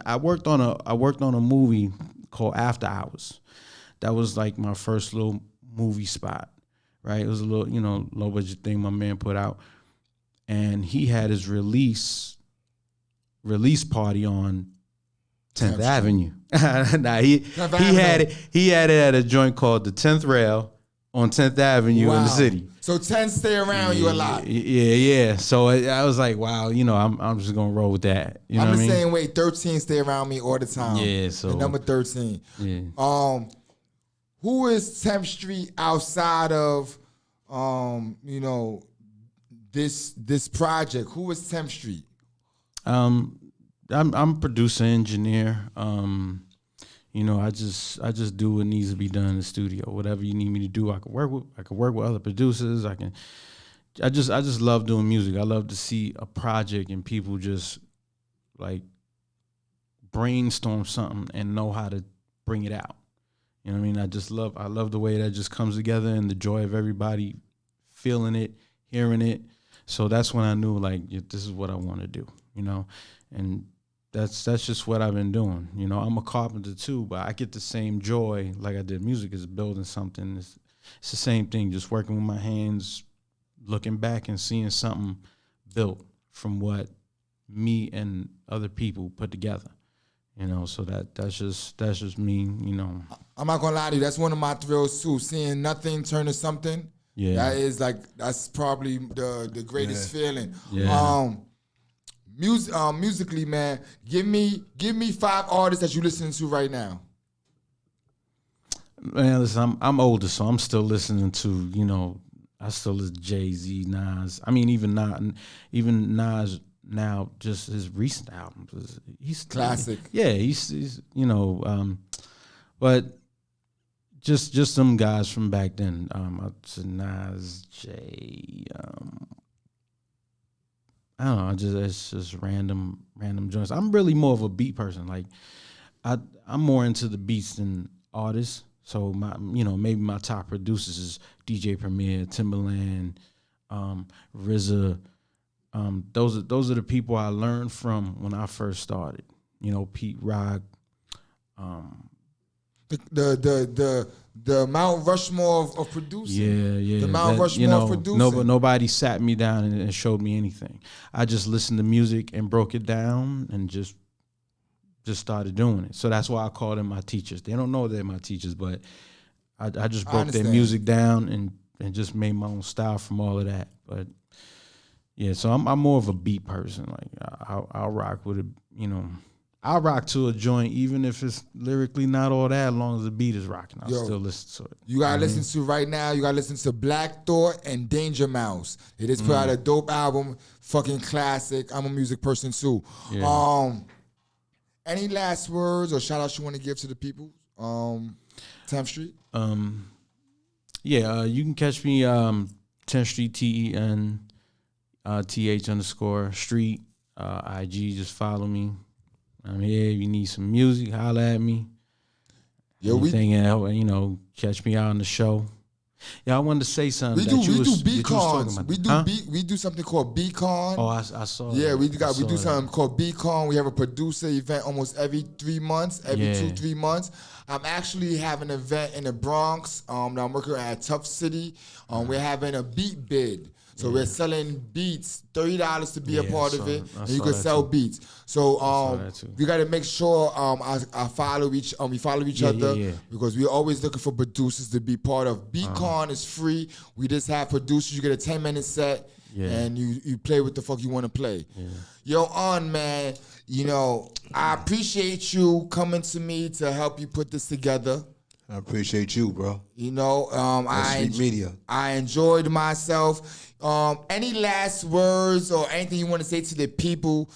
I worked on a movie called After Hours. That was like my first little movie spot, right? It was a little, low budget thing my man put out. And he had his release party on 10th Avenue. Nah, he had it at a joint called the 10th Rail on 10th Avenue in the city. So 10 stay around you a lot. Yeah. So I was like, wow, I'm just gonna roll with that. You know I'm what the I mean? same way. 13 stay around me all the time. Yeah. So the number 13. Yeah. Who is 10th Street outside of this project? Who is 10th Street? I'm producer, engineer. I just do what needs to be done in the studio. Whatever you need me to do, I can work with other producers. I just love doing music. I love to see a project and people just like brainstorm something and know how to bring it out. You know what I mean? I love the way that just comes together and the joy of everybody feeling it, hearing it. So that's when I knew, like, this is what I want to do, and that's just what I've been doing. I'm a carpenter too, but I get the same joy like I did music is building something. It's the same thing, just working with my hands, looking back and seeing something built from what me and other people put together. So that's just me, I'm not gonna lie to you, that's one of my thrills too, seeing nothing turn to something. Yeah, that's probably the greatest feeling. Yeah. Musically, man, give me 5 artists that you listening to right now. Man, listen, I'm older, so I'm still listening to, I still listen to Jay-Z, Nas. I mean, even Nas now, just his recent albums, he's classic. Yeah, he's but. Just some guys from back then. Nas, Jay. I don't know. It's just random joints. I'm really more of a beat person. Like, I'm more into the beats than artists. So maybe my top producers is DJ Premier, Timbaland, RZA. Those are the people I learned from when I first started. Pete Rock. The Mount Rushmore of producing. Yeah. The Mount Rushmore of producing. Nobody sat me down and showed me anything. I just listened to music and broke it down and just started doing it. So that's why I call them my teachers. They don't know they're my teachers, but I just broke their music down and just made my own style from all of that. But yeah, so I'm more of a beat person. Like I'll rock with it, I'll rock to a joint even if it's lyrically not all that, as long as the beat is rocking. I'll still listen to it. You gotta listen to right now, you gotta listen to Black Thought and Danger Mouse. They just put out a dope album, fucking classic. I'm a music person too. Yeah. Any last words or shout outs you want to give to the people? 10th Street? You can catch me 10th Street TEN _street IG, just follow me. I'm here. If you need some music, holla at me. Anything else, catch me out on the show. Yeah, I wanted to say something. We that do you was beacons. talking about. We do Huh? we do something called beacon. Oh, I saw. Yeah, that. we I do saw that. something called Beacon. We have a producer event almost every 3 months, every Yeah. 2-3 months. I'm actually having an event in the Bronx. That I'm working at Tough City. We're having a beat bid. So we're selling beats, $30 to be a Yeah, part I of saw it, that. I and you saw can that sell too. beats. So that too. we got to make sure I follow we follow each other yeah. because we're always looking for producers to be part of. Beacon is free. We just have producers. You get a 10-minute set. Yeah. And you play what the fuck you want to play. Yo, man, I appreciate you coming to me to help you put this together. I appreciate you, bro. S.Street Media. I enjoyed myself. Any last words or anything you want to say to the people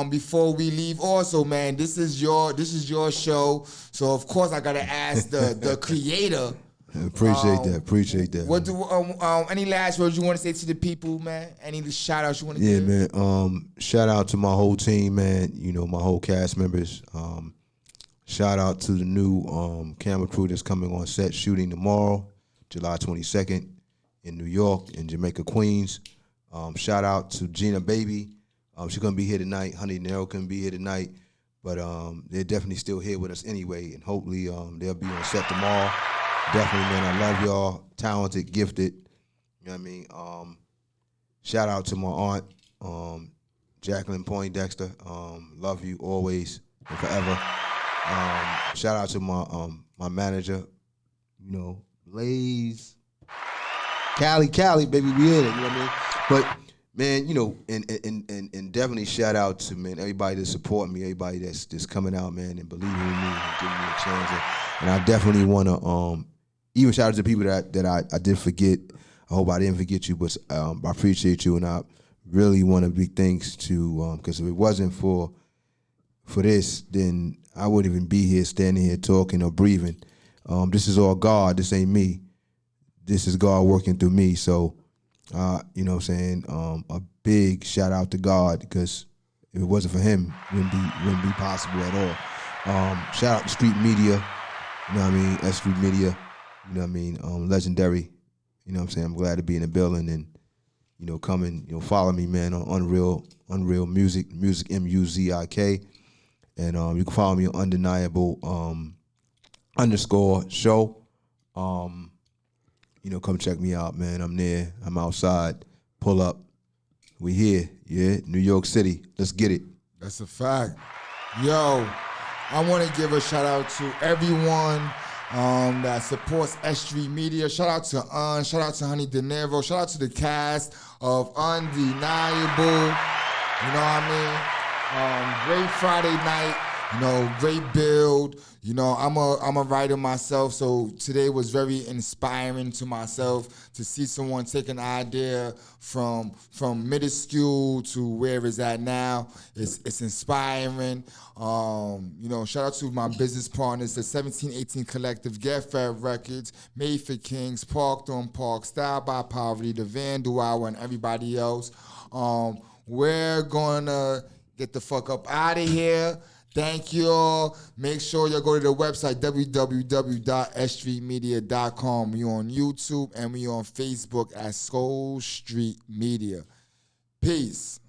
before we leave? Also, man, this is your show, so of course I gotta ask the creator. Appreciate that. What do any last words you want to say to the people, man? Any shout outs you want to Yeah, give? man. Shout out to my whole team, man. My whole cast members. Shout out to the new camera crew that's coming on set shooting tomorrow, July 22nd, in New York, in Jamaica, Queens. Shout out to Gina Baby. She's gonna be here tonight. Honey Nero can be here tonight, but they're definitely still here with us anyway, and hopefully they'll be on set tomorrow. Definitely, man. I love y'all. Talented, gifted. You know what I mean? Shout out to my aunt, Jacqueline Poindexter. Love you always and forever. Shout out to my manager, Blaze. Cali, baby, we in it, you know what I mean? But man, and definitely shout out to everybody that support me, everybody that's coming out, man, and believing in me and giving me a chance. And I definitely wanna even shout out to people that I did forget. I hope I didn't forget you, but I appreciate you, and I really want to big thanks to because if it wasn't for this, then I wouldn't even be here, standing here talking or breathing. This is all God. This ain't me. This is God working through me. So, you know what I'm saying? A big shout out to God, because if it wasn't for Him, it wouldn't be possible at all. Shout out to Street Media. You know what I mean? S.STREET Media. You know what I mean? Legendary. You know what I'm saying? I'm glad to be in the building and come and follow me, man, on Unreal Music MUZIK. And you can follow me on Undeniable _show. Come check me out, man. I'm there. I'm outside. Pull up. We here. Yeah, New York City. Let's get it. That's a fact. Yo, I want to give a shout out to everyone that supports S.STREET Media. Shout out to shout out to Honey De Niro. Shout out to the cast of Undeniable. You know what I mean? Great Friday night, great build. I'm a writer myself, so today was very inspiring to myself to see someone take an idea from minuscule to where it's at now. It's inspiring. Shout out to my business partners, the 1718 Collective, Get Fed Records, Made for Kings, Parked on Park, Styled by Poverty, The Vandal Hour, and everybody else. We're gonna get the fuck up out of here. Thank you all. Make sure you go to the website, www.sstreetmedia.com. We on YouTube and we on Facebook at S.STREET Media. Peace.